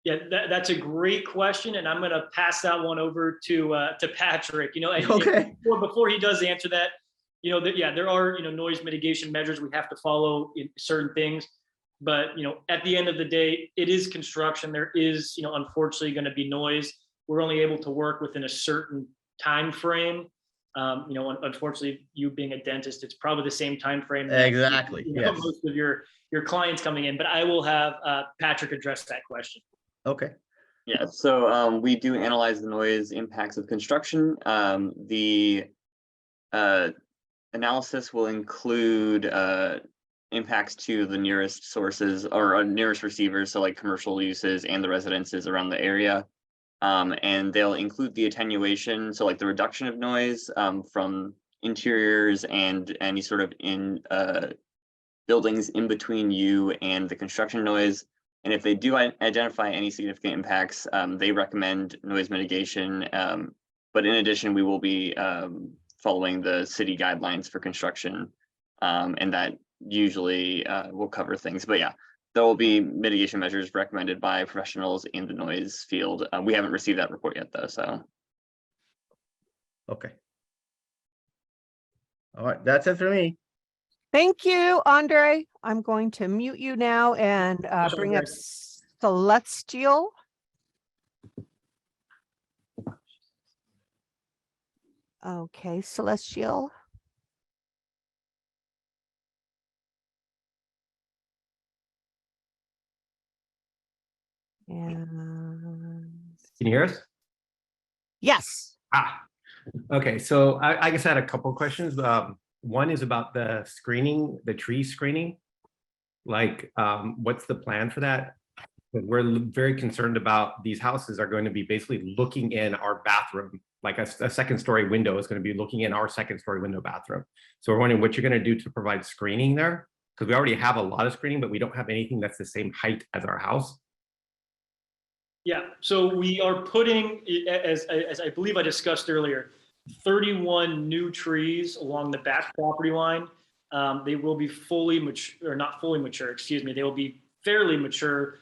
Yeah, that's a great question, and I'm going to pass that one over to Patrick. Okay. Before he does answer that, there are noise mitigation measures we have to follow in certain things. But, at the end of the day, it is construction. There is, unfortunately going to be noise. We're only able to work within a certain time frame. Unfortunately, you being a dentist, it's probably the same time frame that, Exactly. Yes. most of your clients coming in. But I will have Patrick address that question. Okay. Yeah, so we do analyze the noise impacts of construction. The analysis will include impacts to the nearest sources or nearest receivers, so like commercial uses and the residences around the area. And they'll include the attenuation, so like the reduction of noise from interiors and any sort of buildings in between you and the construction noise. And if they do identify any significant impacts, they recommend noise mitigation. But in addition, we will be following the city guidelines for construction, and that usually will cover things. But yeah, there will be mitigation measures recommended by professionals in the noise field. We haven't received that report yet, though. So. Okay. All right, that's it for me. Thank you, Andre. I'm going to mute you now and bring up Celestial. Okay, Celestial. And Can you hear us? yes. Okay. So I guess I had a couple of questions. One is about the screening, the tree screening. Like, what's the plan for that? We're very concerned about these houses are going to be basically looking in our bathroom, like a second story window is going to be looking in our second story window bathroom. So we're wondering what you're going to do to provide screening there, because we already have a lot of screening, but we don't have anything that's the same height as our house. Yeah, so we are putting, as I believe I discussed earlier, 31 new trees along the back property line. They will be fully mature, or not fully mature, excuse me. They will be fairly mature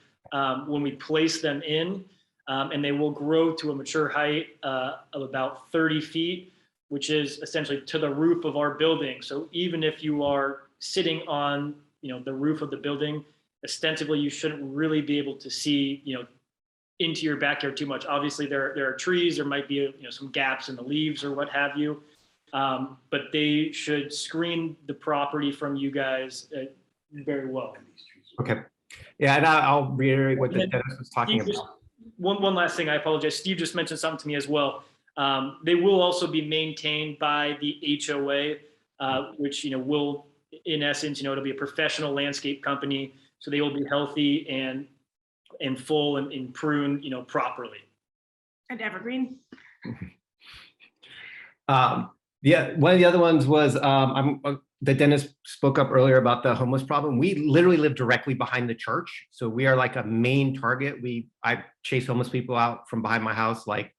when we place them in, and they will grow to a mature height of about 30 feet, which is essentially to the roof of our building. So even if you are sitting on, the roof of the building, ostensibly you shouldn't really be able to see, into your backyard too much. Obviously, there are trees, there might be some gaps in the leaves or what have you, but they should screen the property from you guys very well. Okay. Yeah, and I'll reiterate what the Dennis was talking Steve, about. One last thing, I apologize. Steve just mentioned something to me as well. They will also be maintained by the HOA, which will, in essence, it'll be a professional landscape company, so they will be healthy and full and pruned, properly. And evergreen. Yeah, one of the other ones was that Dennis spoke up earlier about the homeless problem. We literally live directly behind the church, so we are like a main target. I chase homeless people out from behind my house like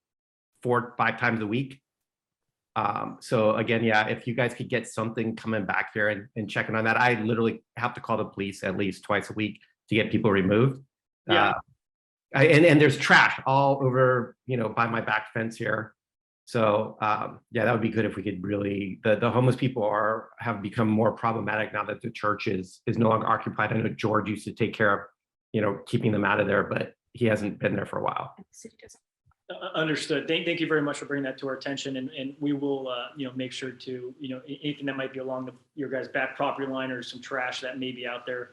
4 or 5 times a week. So again, yeah, if you guys could get something coming back here and checking on that, I literally have to call the police at least twice a week to get people removed. Yeah. And there's trash all over, by my back fence here. So yeah, that would be good if we could really, the homeless people have become more problematic now that the church is no longer occupied. I know George used to take care of, keeping them out of there, but he hasn't been there for a while. Understood. Thank you very much for bringing that to our attention, and we will, make sure to, anything that might be along your guys' back property line or some trash that may be out there,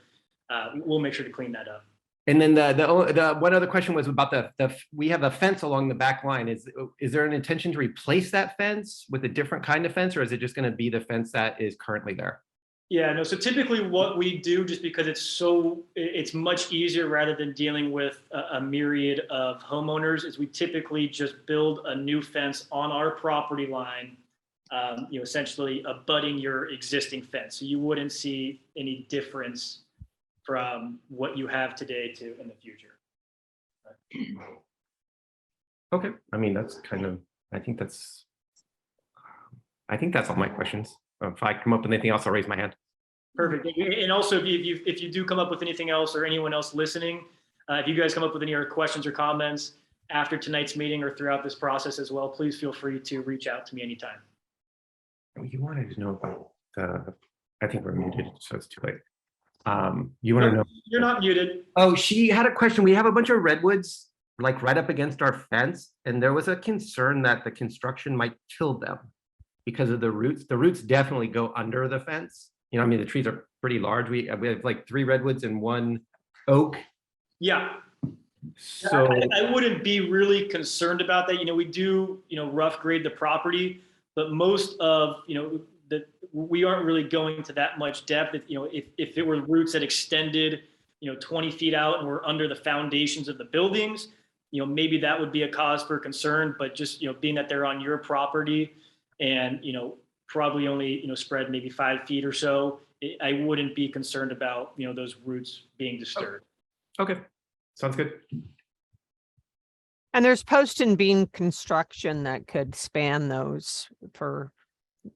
we'll make sure to clean that up. And then the one other question was about we have a fence along the back line. Is there an intention to replace that fence with a different kind of fence, or is it just going to be the fence that is currently there? Yeah, no, so typically what we do, just because it's much easier rather than dealing with a myriad of homeowners, is we typically just build a new fence on our property line, essentially abutting your existing fence. So you wouldn't see any difference from what you have today to in the future. Okay, I mean, I think that's all my questions. If I come up with anything else, I'll raise my hand. Perfect. And also, if you do come up with anything else, or anyone else listening, if you guys come up with any other questions or comments after tonight's meeting or throughout this process as well, please feel free to reach out to me anytime. You wanted to know about I think we're muted, so it's too late. You want to know? You're not muted. Oh, she had a question. We have a bunch of redwoods like right up against our fence, and there was a concern that the construction might kill them because of the roots. The roots definitely go under the fence. You know, I mean, the trees are pretty large. We have like 3 redwoods and 1 oak. Yeah. So I wouldn't be really concerned about that. You know, we do, rough grade the property, but most of, we aren't really going to that much depth. If it were roots that extended, 20 feet out and were under the foundations of the buildings, maybe that would be a cause for concern, but just, being that they're on your property and, probably only, spread maybe 5 feet or so, I wouldn't be concerned about, those roots being disturbed. okay, sounds good. And there's post and beam construction that could span those for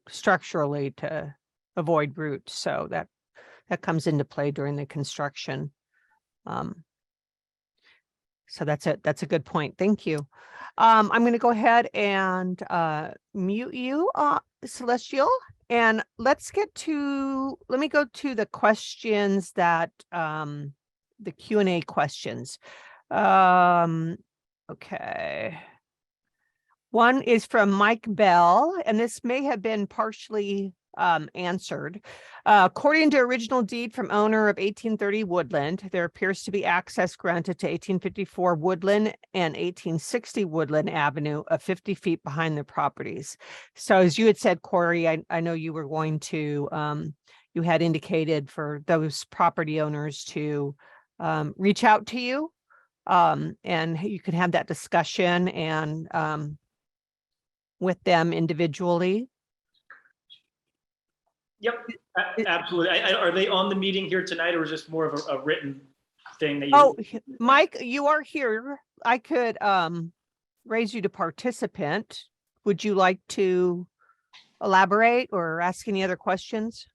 structurally to avoid roots. So that comes into play during the construction. So that's a good point. Thank you. I'm going to go ahead and mute you, Celestial, and let me go to the questions that the Q&A questions. Okay. One is from Mike Bell, and this may have been partially answered. According to original deed from owner of 1830 Woodland, there appears to be access granted to 1854 Woodland and 1860 Woodland Avenue of 50 feet behind the properties. So as you had said, Corey, I know you were going to, you had indicated for those property owners to reach out to you, and you could have that discussion and with them individually. Yep, absolutely. Are they on the meeting here tonight, or is this more of a written thing that you? Oh, Mike, you are here. I could raise you to participant. Would you like to elaborate or ask any other questions?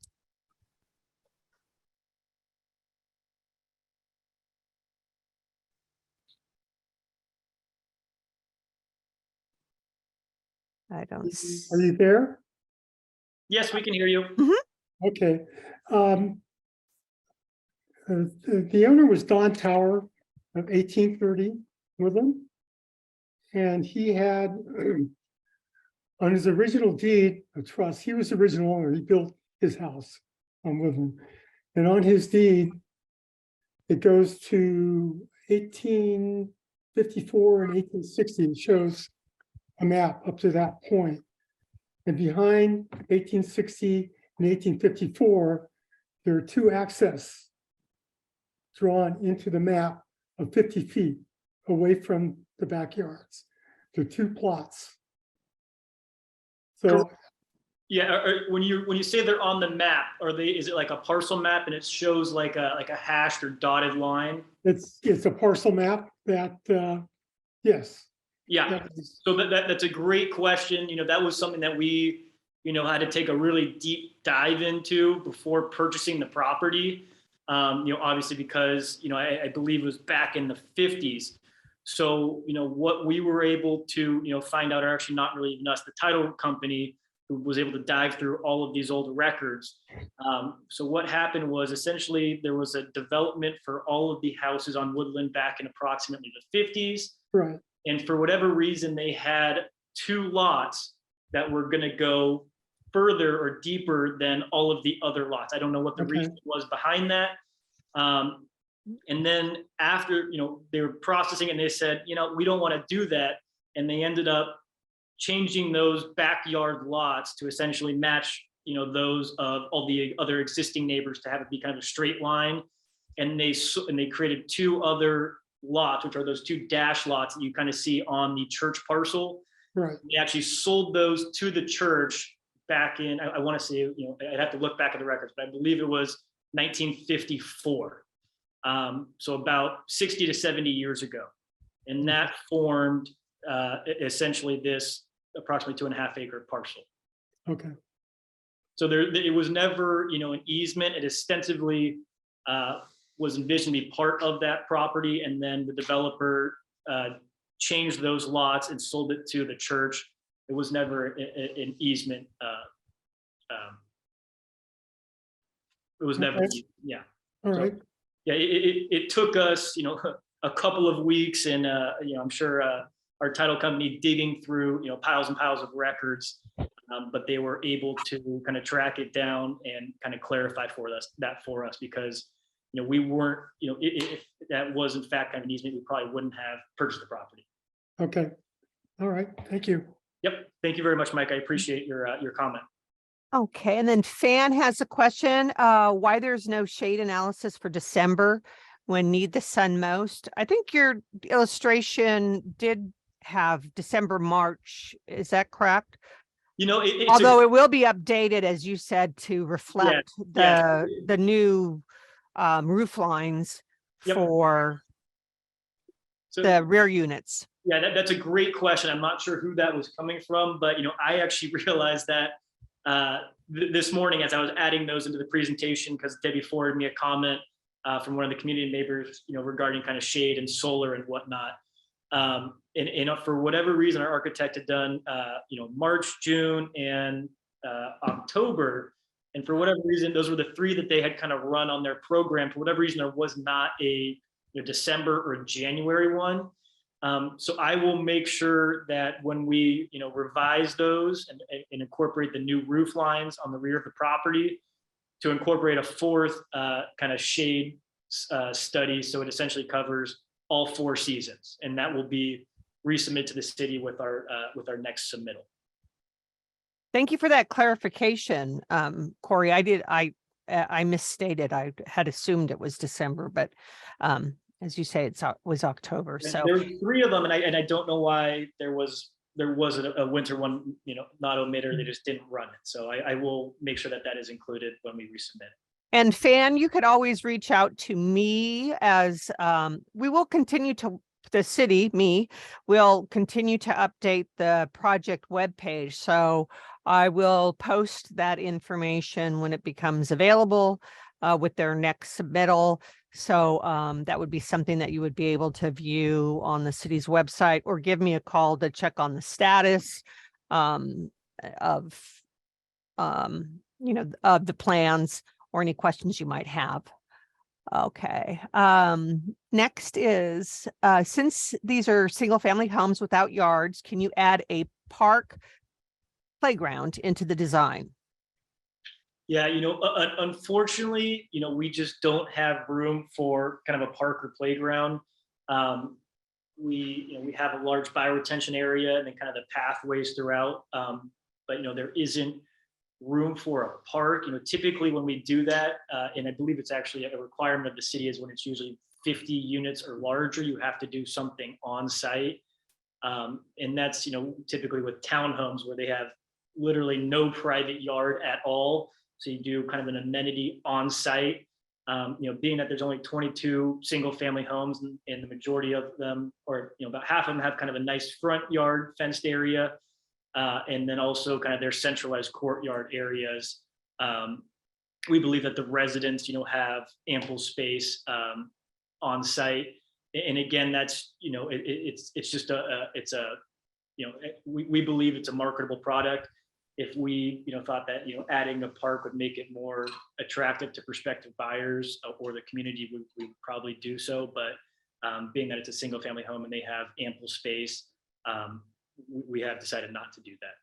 I don't. Are you there? Yes, we can hear you. Okay. The owner was Don Tower of 1830 Woodland. And he had, on his original deed of trust, he was the original owner. He built his house on Woodland. And on his deed, it goes to 1854 and 1860. It shows a map up to that point. And behind 1860 and 1854, there are 2 access drawn into the map of 50 feet away from the backyards. There are 2 plots. So Yeah, when you say they're on the map, is it like a parcel map and it shows like a hashed or dotted line? it's a parcel map that, yes. Yeah, so that's a great question. That was something that we, had to take a really deep dive into before purchasing the property. Obviously because, I believe it was back in the 50s. So, what we were able to, find out, or actually not really even us, the title company who was able to dive through all of these old records. So what happened was essentially there was a development for all of the houses on Woodland back in approximately the 50s. Right. And for whatever reason, they had 2 lots that were going to go further or deeper than all of the other lots. I don't know what the reason was behind that. And then after, they were processing it and they said, we don't want to do that. And they ended up changing those backyard lots to essentially match, those of all the other existing neighbors to have it be kind of a straight line. And they created 2 other lots, which are those 2 dash lots that you kind of see on the church parcel. Right. They actually sold those to the church back in, I want to say, I'd have to look back at the records, but I believe it was 1954. So about 60 to 70 years ago. And that formed essentially this approximately 2.5 acre parcel. Okay. So it was never, an easement. It ostensibly was envisioned to be part of that property. And then the developer changed those lots and sold it to the church. It was never an easement. It was never, Okay. yeah. All So, right, yeah, it took us, a couple of weeks, and I'm sure our title company digging through, piles and piles of records, but they were able to kind of track it down and kind of clarify for us because we weren't, if that was in fact kind of an easement, we probably wouldn't have purchased the property. okay. All right, thank you. Yep. Thank you very much, Mike. I appreciate your comment. Okay, and then Fan has a question, why there's no shade analysis for December when need the sun most? I think your illustration did have December, March. Is that correct? Although it will be updated, as you said, to reflect yeah. the new roof lines Yep. for So, the rear units. yeah, that's a great question. I'm not sure who that was coming from, but I actually realized that this morning as I was adding those into the presentation, because Debbie forwarded me a comment from one of the community neighbors, regarding kind of shade and solar and whatnot. And for whatever reason, our architect had done, March, June, and October. And for whatever reason, those were the three that they had kind of run on their program. For whatever reason, there was not a December or January one. So I will make sure that when we, revise those and incorporate the new roof lines on the rear of the property, to incorporate a fourth kind of shade study. So it essentially covers all 4 seasons, and that will be resubmitted to the city with our next submittal. Thank you for that clarification, Corey. I misstated. I had assumed it was December, but as you say, it was October. So there were 3 of them, and I don't know why there was a winter one, not omitted. They just didn't run it. So I will make sure that is included when we resubmit. And Fan, you could always reach out to me as we will continue to, the city, me, will continue to update the project webpage. So I will post that information when it becomes available with their next submittal. So that would be something that you would be able to view on the city's website, or give me a call to check on the status of the plans, or any questions you might have. Okay. Next is, since these are single family homes without yards, can you add a park playground into the design? Yeah, unfortunately, we just don't have room for kind of a park or playground. We have a large bioretention area and then kind of the pathways throughout, but there isn't room for a park. Typically when we do that, and I believe it's actually a requirement of the city, is when it's usually 50 units or larger, you have to do something on site. And that's, typically with townhomes where they have literally no private yard at all. So you do kind of an amenity on site, being that there's only 22 single family homes, and the majority of them, or about half of them, have kind of a nice front yard fenced area. And then also kind of their centralized courtyard areas. We believe that the residents, have ample space on site. And again, that's, it's just we believe it's a marketable product. If we, thought that, adding a park would make it more attractive to prospective buyers or the community, we would probably do so. But being that it's a single family home and they have ample space, we have decided not to do that.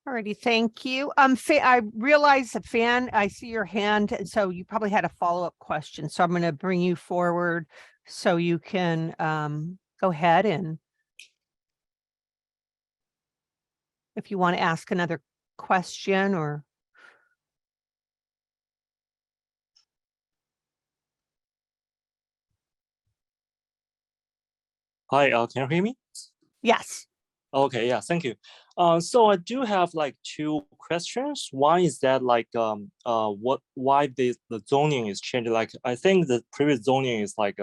Alrighty, thank you. I realize that Fan, I see your hand, and so you probably had a follow-up question. So I'm going to bring you forward so you can go ahead, and if you want to ask another question or. Hi, can you hear me? Yes. Okay, yeah, thank you. So I do have like 2 questions. One is that like why the zoning is changed. Like I think the previous zoning is like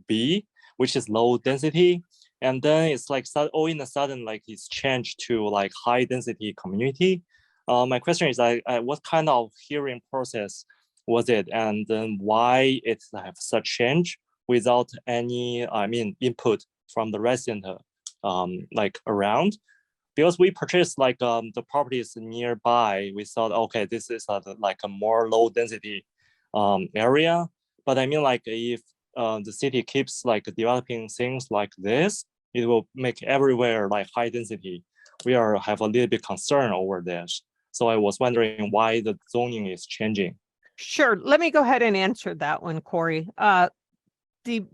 B, which is low density, and then it's like all in a sudden like it's changed to like high density community. My question is what kind of hearing process was it, and then why it have such change without any input from the resident like around? Because we purchased like the properties nearby, we thought, okay, this is like a more low density area. But I mean, like if the city keeps like developing things like this, it will make everywhere like high density. We have a little bit concern over this. So I was wondering why the zoning is changing. Sure. Let me go ahead and answer that one, Corey. The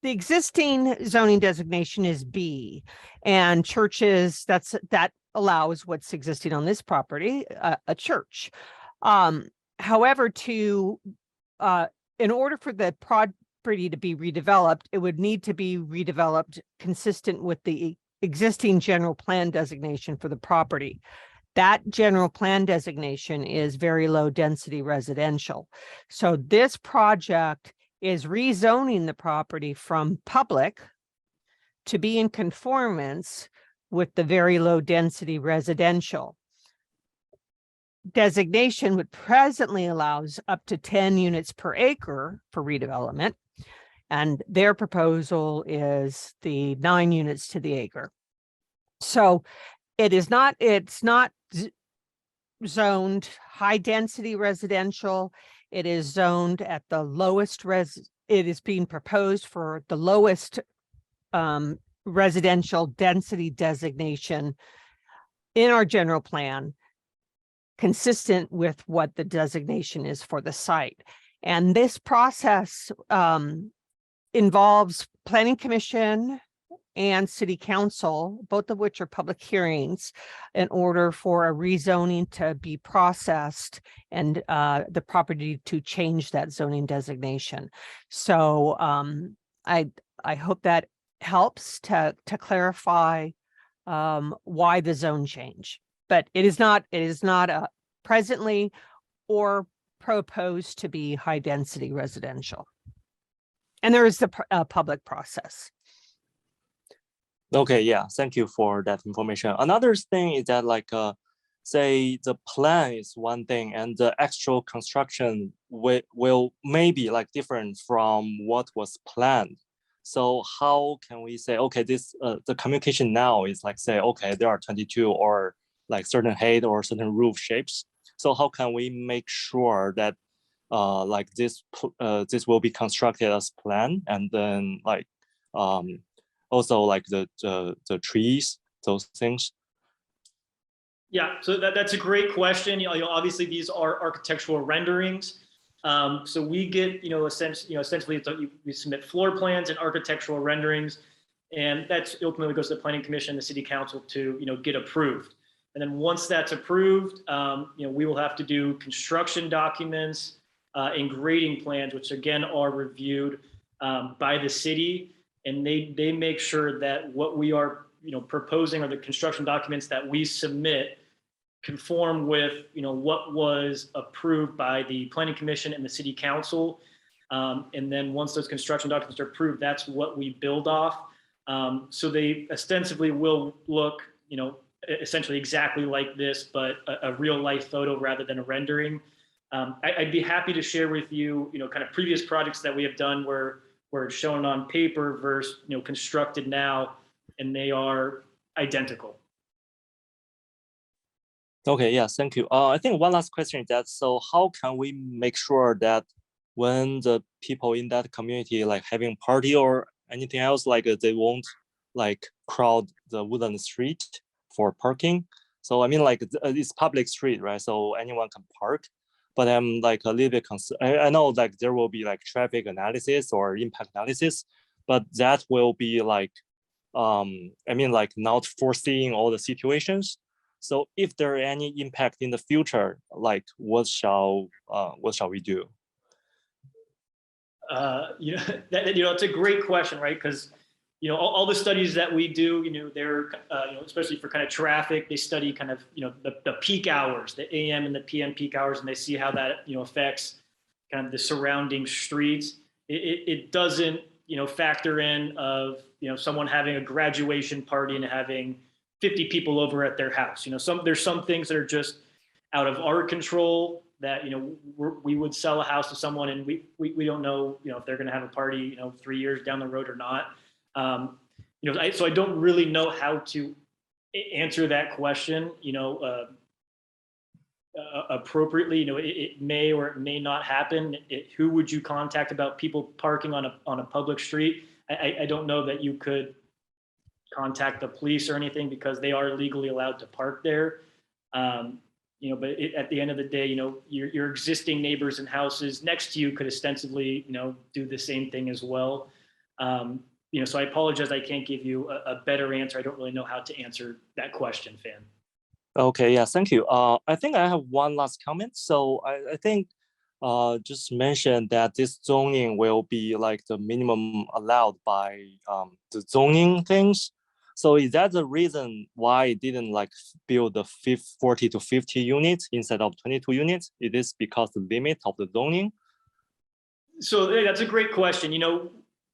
existing zoning designation is B, and churches, that allows what's existing on this property, a church. However, in order for the property to be redeveloped, it would need to be redeveloped consistent with the existing general plan designation for the property. That general plan designation is very low density residential. So this project is rezoning the property from public to be in conformance with the very low density residential. Designation would presently allows up to 10 units per acre for redevelopment. And their proposal is the 9 units to the acre. So it's not zoned high density residential. It is zoned at the lowest it is being proposed for the lowest residential density designation in our general plan, consistent with what the designation is for the site. And this process involves Planning Commission and City Council, both of which are public hearings, in order for a rezoning to be processed and the property to change that zoning designation. So I hope that helps to clarify why the zone change. But it is not presently or proposed to be high density residential. And there is the public process. Okay, yeah, thank you for that information. Another thing is that like, say the plan is one thing and the actual construction will maybe like different from what was planned. So how can we say, okay, this the communication now is like say, okay, there are 22 or like certain height or certain roof shapes. So how can we make sure that like this will be constructed as planned, and then like also like the trees, those things? Yeah, so that's a great question. Obviously these are architectural renderings. So we get, essentially we submit floor plans and architectural renderings, and that's ultimately goes to the Planning Commission, the City Council to, get approved. And then once that's approved, we will have to do construction documents and grading plans, which again are reviewed by the city, and they make sure that what we are, proposing, or the construction documents that we submit, conform with, what was approved by the Planning Commission and the City Council. And then once those construction documents are approved, that's what we build off. So they ostensibly will look, essentially exactly like this, but a real life photo rather than a rendering. I'd be happy to share with you, kind of previous projects that we have done where it's shown on paper versus, constructed now, and they are identical. Okay, yeah, thank you. I think one last question is that, so how can we make sure that when the people in that community like having party or anything else, like they won't like crowd the wooden street for parking? So I mean, like it's public street, right? So anyone can park. But I'm like a little bit concerned. I know like there will be like traffic analysis or impact analysis, but that will be like, I mean, like not foreseeing all the situations. So if there are any impact in the future, like what shall we do? It's a great question, right? Because all the studies that we do, they're especially for kind of traffic, they study kind of the peak hours, the AM and the PM peak hours, and they see how that affects kind of the surrounding streets. It doesn't factor in of someone having a graduation party and having 50 people over at their house. There's some things that are just out of our control that we would sell a house to someone and we don't know if they're going to have a party 3 years down the road or not. So I don't really know how to answer that question. appropriately. It may or it may not happen. Who would you contact about people parking on a public street? I don't know that you could contact the police or anything because they are legally allowed to park there. But at the end of the day, your existing neighbors and houses next to you could ostensibly, do the same thing as well. So I apologize, I can't give you a better answer. I don't really know how to answer that question, Fan. Okay, yeah, thank you. I think I have one last comment. So I think just mentioned that this zoning will be like the minimum allowed by the zoning things. So is that the reason why it didn't like build the 40 to 50 units instead of 22 units? It is because the limit of the zoning? So that's a great question.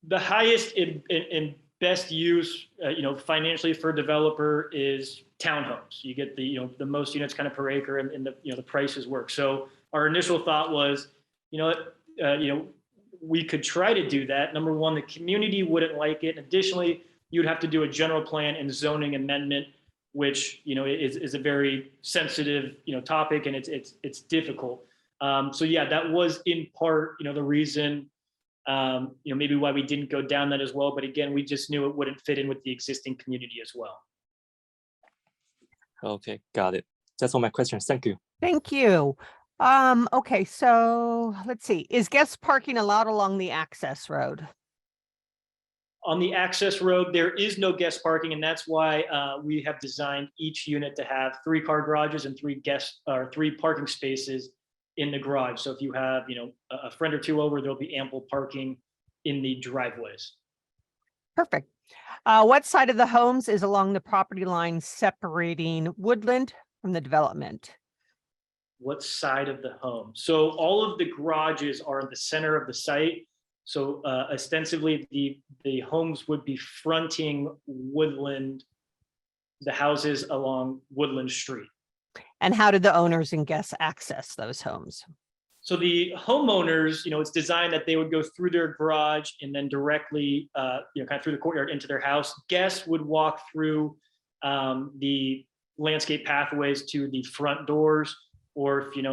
The highest and best use, financially for a developer is townhomes. You get the most units kind of per acre, and the prices work. So our initial thought was, we could try to do that. Number one, the community wouldn't like it. Additionally, you'd have to do a general plan and zoning amendment, which is a very sensitive topic, and it's difficult. So yeah, that was in part the reason maybe why we didn't go down that as well. But again, we just knew it wouldn't fit in with the existing community as well. Okay, got it. That's all my questions. Thank you. Thank you. Okay, so let's see. Is guest parking allowed along the access road? On the access road, there is no guest parking, and that's why we have designed each unit to have 3-car garages and 3 parking spaces in the garage. So if you have, a friend or two over, there'll be ample parking in the driveways. Perfect. What side of the homes is along the property line separating woodland from the development? What side of the home? So all of the garages are in the center of the site. So ostensibly, the homes would be fronting Woodland, the houses along Woodland Street. And how did the owners and guests access those homes? So the homeowners, it's designed that they would go through their garage and then directly, kind of through the courtyard into their house. Guests would walk through the landscape pathways to the front doors. Or if you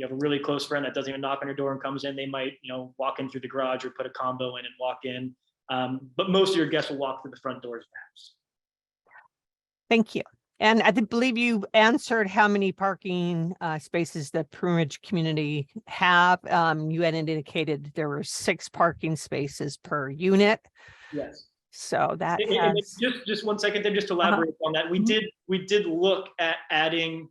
have a really close friend that doesn't even knock on your door and comes in, they might walk in through the garage or put a combo in and walk in. But most of your guests will walk through the front doors of the house. Thank you. And I believe you answered how many parking spaces the Pruneridge community have. You had indicated there were 6 parking spaces per unit. Yes. So that And has... just 1 second there, just to elaborate on that. We did look at adding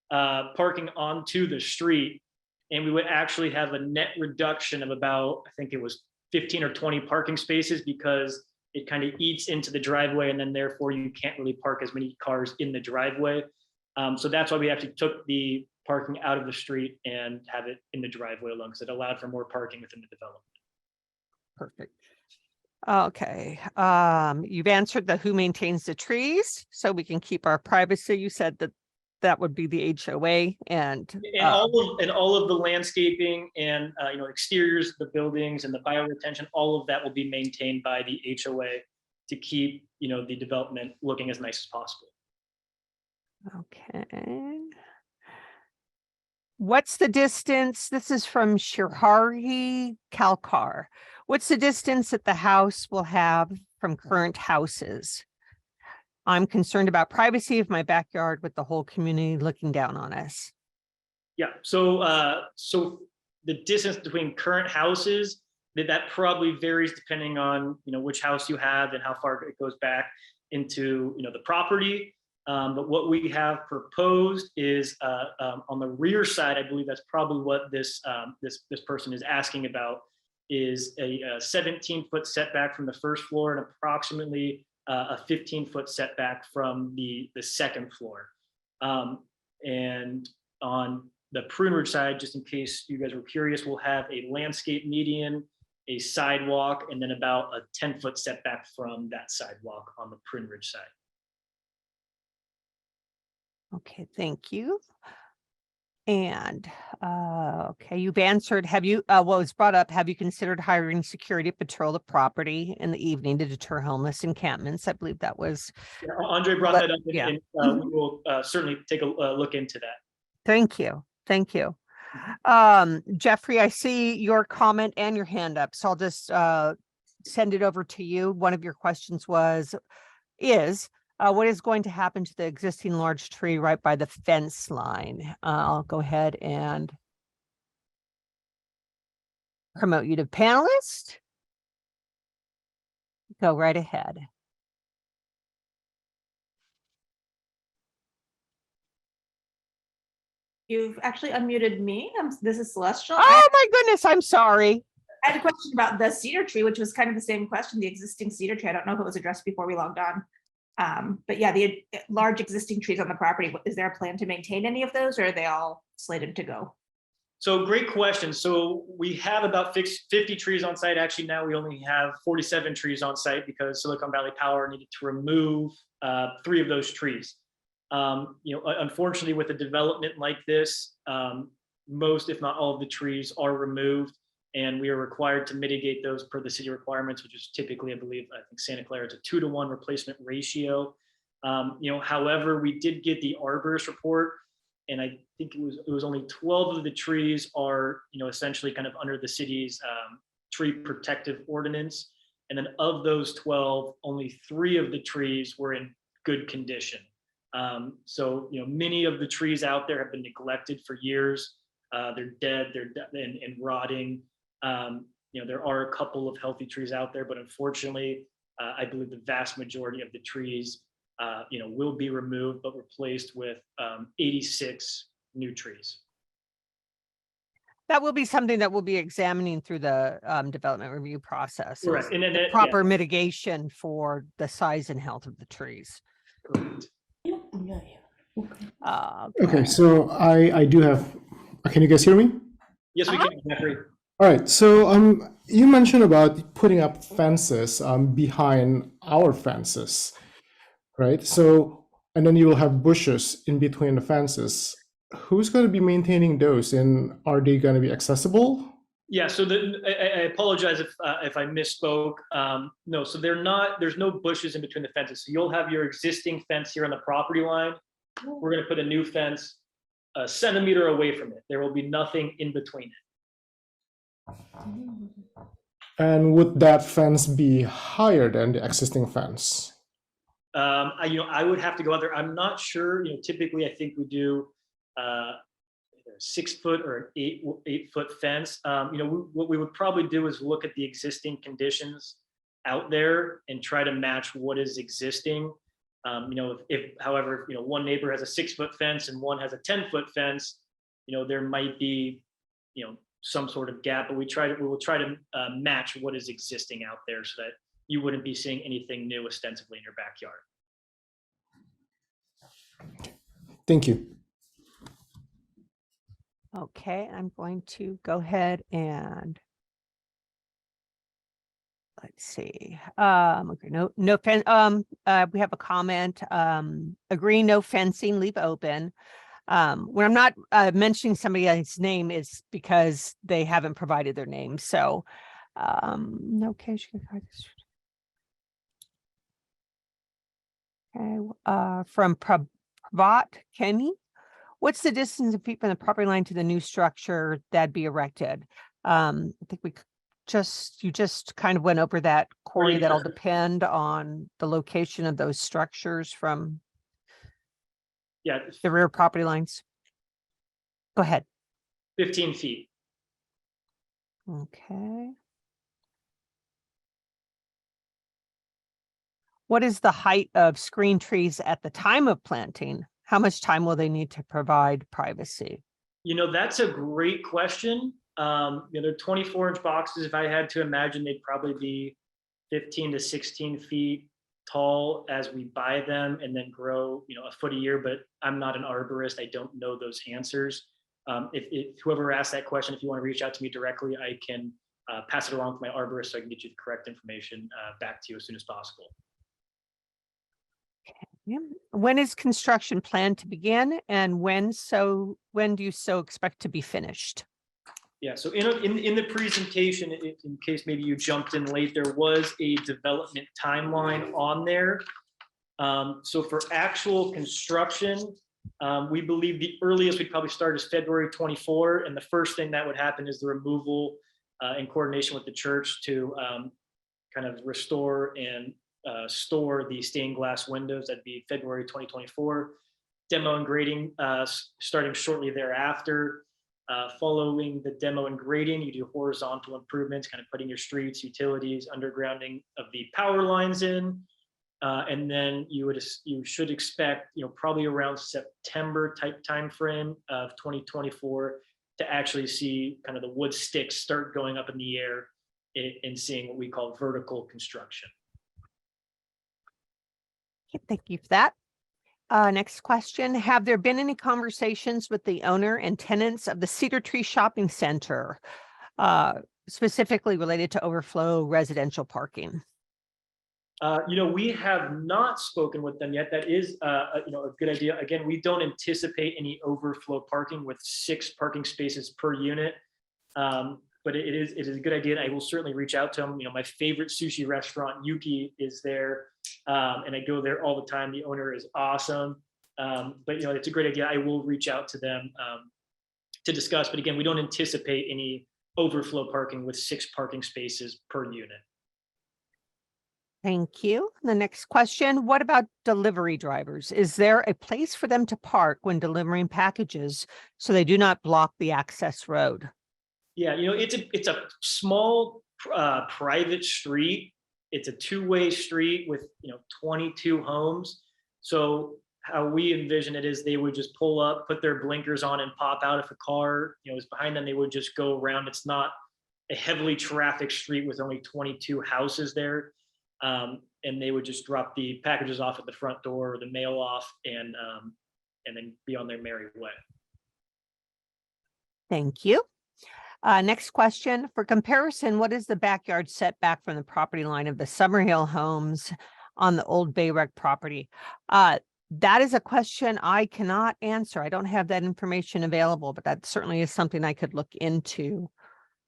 parking onto the street, and we would actually have a net reduction of about, I think it was 15 or 20 parking spaces, because it kind of eats into the driveway, and then therefore you can't really park as many cars in the driveway. So that's why we actually took the parking out of the street and have it in the driveway alone, because it allowed for more parking within the development. Perfect. Okay. You've answered the who maintains the trees, so we can keep our privacy. You said that would be the HOA and all of the landscaping and exteriors of the buildings and the bioretention, all of that will be maintained by the HOA to keep the development looking as nice as possible. Okay. What's the distance? This is from Shirhari Kalkar. What's the distance that the house will have from current houses? I'm concerned about privacy of my backyard with the whole community looking down on us. Yeah, so the distance between current houses, that probably varies depending on which house you have and how far it goes back into the property. But what we have proposed is on the rear side, I believe that's probably what this person is asking about, is a 17-foot setback from the first floor and approximately a 15-foot setback from the second floor. And on the Pruneridge side, just in case you guys were curious, we'll have a landscape median, a sidewalk, and then about a 10-foot setback from that sidewalk on the Pruneridge side. Okay, thank you. And okay, you've answered, have you, what was brought up, have you considered hiring security to patrol the property in the evening to deter homeless encampments? I believe that was... Andre brought that up, yeah. and we will certainly take a look into that. Thank you. Thank you. Jeffrey, I see your comment and your hand up, so I'll just send it over to you. One of your questions is what is going to happen to the existing large tree right by the fence line? I'll go ahead and promote you to panelist. Go right ahead. You've actually unmuted me. This is Celestial. Oh my goodness, I'm sorry. I had a question about the cedar tree, which was kind of the same question, the existing cedar tree. I don't know if it was addressed before we logged on. But yeah, the large existing trees on the property, is there a plan to maintain any of those, or are they all slated to go? So great question. So we have about 50 trees on site. Actually, now we only have 47 trees on site because Silicon Valley Power needed to remove 3 of those trees. Unfortunately, with a development like this, most, if not all, of the trees are removed, and we are required to mitigate those per the city requirements, which is typically, I think Santa Clara, it's a 2-to-1 replacement ratio. However, we did get the arborist report, and I think it was only 12 of the trees are, essentially kind of under the city's tree protective ordinance. And then of those 12, only 3 of the trees were in good condition. So many of the trees out there have been neglected for years. They're dead, and rotting. There are a couple of healthy trees out there, but unfortunately, I believe the vast majority of the trees will be removed, but replaced with 86 new trees. That will be something that we'll be examining through the development review process. Correct. And then Proper mitigation for the size and health of the trees. Correct. Okay, so I do have, can you guys hear me? Yes, we can, Jeffrey. All right, so you mentioned about putting up fences behind our fences, right? So, and then you will have bushes in between the fences. Who's going to be maintaining those, and are they going to be accessible? Yeah, so I apologize if I misspoke. No, so there's no bushes in between the fences. So you'll have your existing fence here on the property line. We're going to put a new fence a centimeter away from it. There will be nothing in between it. And would that fence be higher than the existing fence? I would have to go out there. I'm not sure. Typically I think we do 6 foot or 8 foot fence. What we would probably do is look at the existing conditions out there and try to match what is existing. If however, one neighbor has a 6 foot fence and one has a 10-foot fence, there might be, some sort of gap, but we will try to match what is existing out there so that you wouldn't be seeing anything new ostensibly in your backyard. Thank you. Okay, I'm going to go ahead and let's see. Okay, no fence. We have a comment. Agree, no fencing, leave open. When I'm not mentioning somebody's name is because they haven't provided their name. So, no case. Okay, from Pravat Kenny. What's the distance of feet from the property line to the new structure that'd be erected? I think you just kind of went over that, Corey. That'll depend on the location of those structures from the rear property lines. Go ahead. 15 feet. Okay. What is the height of screen trees at the time of planting? How much time will they need to provide privacy? That's a great question. They're 24-inch boxes. If I had to imagine, they'd probably be 15 to 16 feet tall as we buy them and then grow, a foot a year, but I'm not an arborist. I don't know those answers. If whoever asked that question, if you want to reach out to me directly, I can pass it along to my arborist so I can get you the correct information back to you as soon as possible. Okay. When is construction planned to begin, and when do you expect to be finished? Yeah, so in the presentation, in case maybe you jumped in late, there was a development timeline on there. So for actual construction, We believe the earliest we'd probably start is February 24. And the first thing that would happen is the removal in coordination with the church to kind of restore and store the stained glass windows. That'd be February 2024. Demo and grading starting shortly thereafter. Following the demo and grading, you do horizontal improvements, kind of putting your streets, utilities, undergrounding of the power lines in. And then you should expect, probably around September type timeframe of 2024 to actually see kind of the wood sticks start going up in the air and seeing what we call vertical construction. Okay, thank you for that. Next question. Have there been any conversations with the owner and tenants of the Cedar Tree Shopping Center, specifically related to overflow residential parking? We have not spoken with them yet. That is, a good idea. Again, we don't anticipate any overflow parking with 6 parking spaces per unit. But it is a good idea. And I will certainly reach out to them. My favorite sushi restaurant, Yuki, is there. And I go there all the time. The owner is awesome. But it's a great idea. I will reach out to them to discuss. But again, we don't anticipate any overflow parking with 6 parking spaces per unit. Thank you. The next question, what about delivery drivers? Is there a place for them to park when delivering packages so they do not block the access road? Yeah, it's a small private street. It's a 2-way street with 22 homes. So how we envision it is they would just pull up, put their blinkers on, and pop out. If a car is behind them, they would just go around. It's not a heavily trafficked street with only 22 houses there. And they would just drop the packages off at the front door or the mail off and then be on their merry way. Thank you. Next question. For comparison, what is the backyard setback from the property line of the Summerhill homes on the old Bayreuth property? That is a question I cannot answer. I don't have that information available, but that certainly is something I could look into.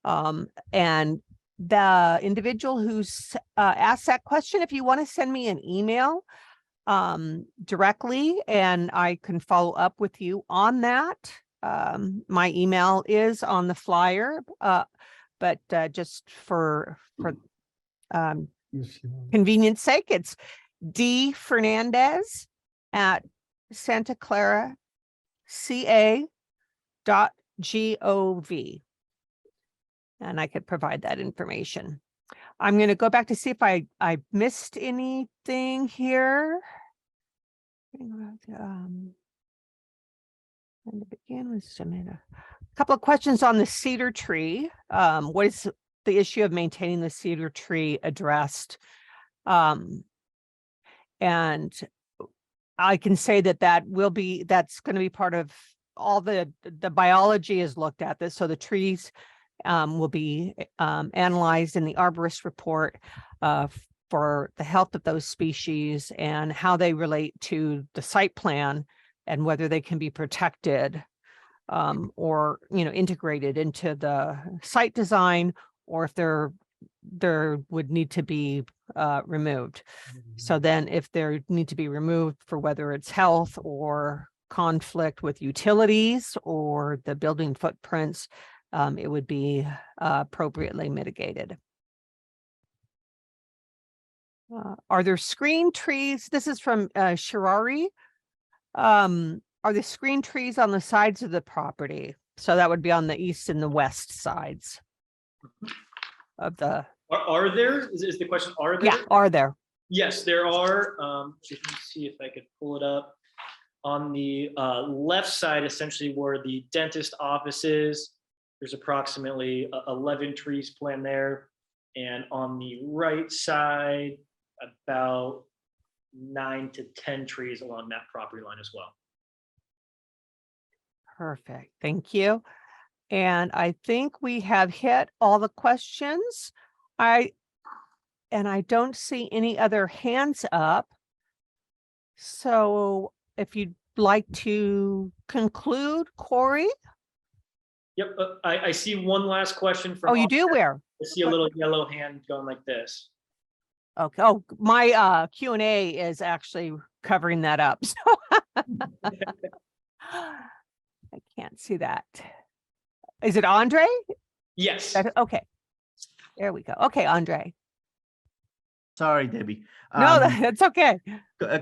And the individual who's asked that question, if you want to send me an email directly, and I can follow up with you on that. My email is on the flyer, but just for convenience sake, it's dfernandez@santaclaraca.gov. And I could provide that information. I'm going to go back to see if I missed anything here. And to begin with, a couple of questions on the cedar tree. What is the issue of maintaining the cedar tree addressed? And I can say that's going to be part of all the biology is looked at this. So the trees will be analyzed in the arborist report for the health of those species and how they relate to the site plan and whether they can be protected or integrated into the site design, or if there would need to be removed. So then if there need to be removed for whether it's health or conflict with utilities or the building footprints, it would be appropriately mitigated. Are there screen trees? This is from Shirari. Are there screen trees on the sides of the property? So that would be on the east and the west sides of the. Are there? Is the question? Are there? Yeah, are there? Yes, there are. Let me see if I could pull it up. On the left side, essentially where the dentist office is, there's approximately 11 trees planted there. And on the right side, about 9 to 10 trees along that property line as well. Perfect. Thank you. And I think we have hit all the questions. I don't see any other hands up. So if you'd like to conclude, Corey. Yep, I see one last question from. Oh, you do? Where? I see a little yellow hand going like this. Okay. Oh, my Q&A is actually covering that up. So I can't see that. Is it Andre? Yes. Okay. There we go. Okay, Andre. Sorry, Debbie. No, that's okay.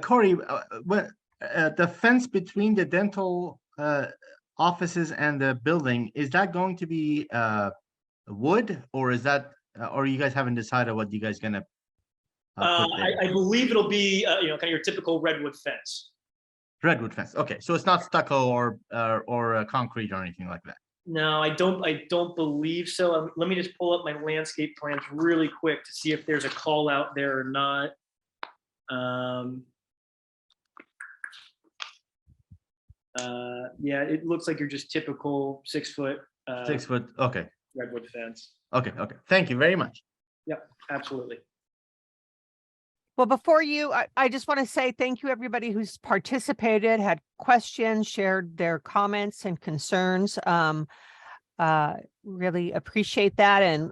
Corey, the fence between the dental offices and the building, is that going to be wood, or is that, or you guys haven't decided what you guys gonna put there? I believe it'll be, kind of your typical redwood fence. Redwood fence. Okay, so it's not stucco or concrete or anything like that. No, I don't believe so. Let me just pull up my landscape plans really quick to see if there's a call out there or not. Yeah, it looks like you're just typical 6 foot. 6 foot. Okay. Redwood fence. Okay. Thank you very much. Yep, absolutely. Well, before you, I just want to say thank you, everybody who's participated, had questions, shared their comments and concerns. Really appreciate that, and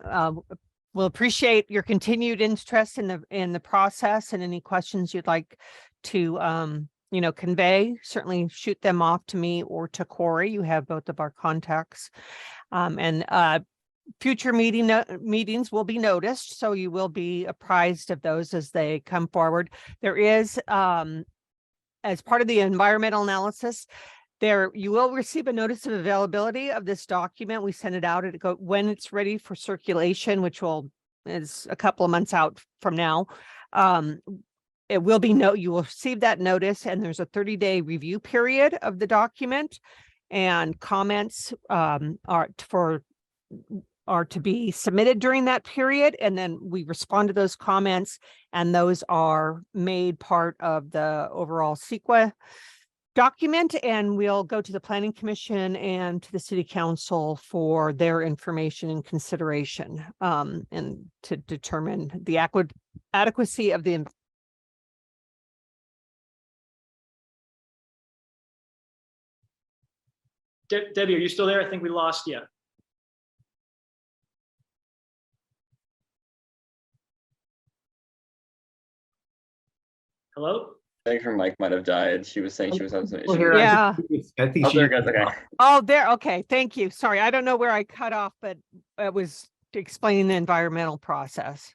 we'll appreciate your continued interest in the process, and any questions you'd like to convey. Certainly shoot them off to me or to Corey. You have both of our contacts, and future meetings will be noticed, so you will be apprised of those as they come forward. There is, as part of the environmental analysis, you will receive a notice of availability of this document. We send it out when it's ready for circulation, which is a couple of months out from now. It will be you will receive that notice, and there's a 30-day review period of the document, and comments are to be submitted during that period, and then we respond to those comments, and those are made part of the overall CEQA document, and we'll go to the Planning Commission and to the City Council for their information and consideration, and to determine the adequacy of the Debbie, are you still there? I think we lost you. Hello? I think her mic might have died. She was saying she was having some issues. Yeah. I think Oh, she. there it goes. Okay. Oh, there. Okay. Thank you. Sorry. I don't know where I cut off, but it was explaining the environmental process.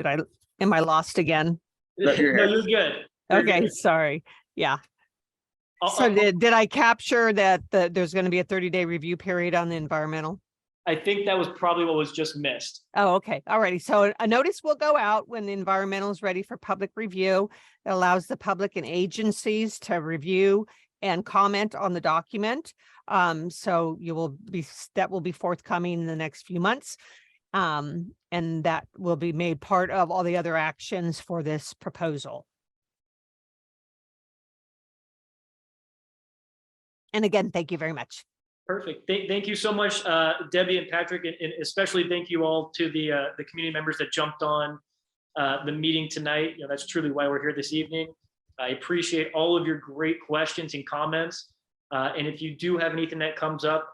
Am I lost again? No, you're good. Okay. Sorry. Yeah. So did I capture that there's going to be a 30-day review period on the environmental? I think that was probably what was just missed. Oh, okay. All righty. So a notice will go out when the environmental is ready for public review. It allows the public and agencies to review and comment on the document. So that will be forthcoming in the next few months. And that will be made part of all the other actions for this proposal. And again, thank you very much. Perfect. Thank you so much, Debbie and Patrick, and especially thank you all to the community members that jumped on the meeting tonight. That's truly why we're here this evening. I appreciate all of your great questions and comments. And if you do have anything that comes up,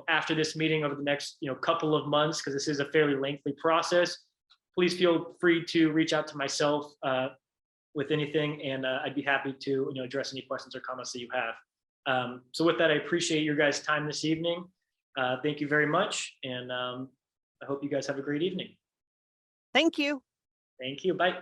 after this meeting over the next, couple of months, because this is a fairly lengthy process, please feel free to reach out to myself with anything, and I'd be happy to, address any questions or comments that you have. So with that, I appreciate your guys' time this evening. Thank you very much. And I hope you guys have a great evening. Thank you. Thank you. Bye.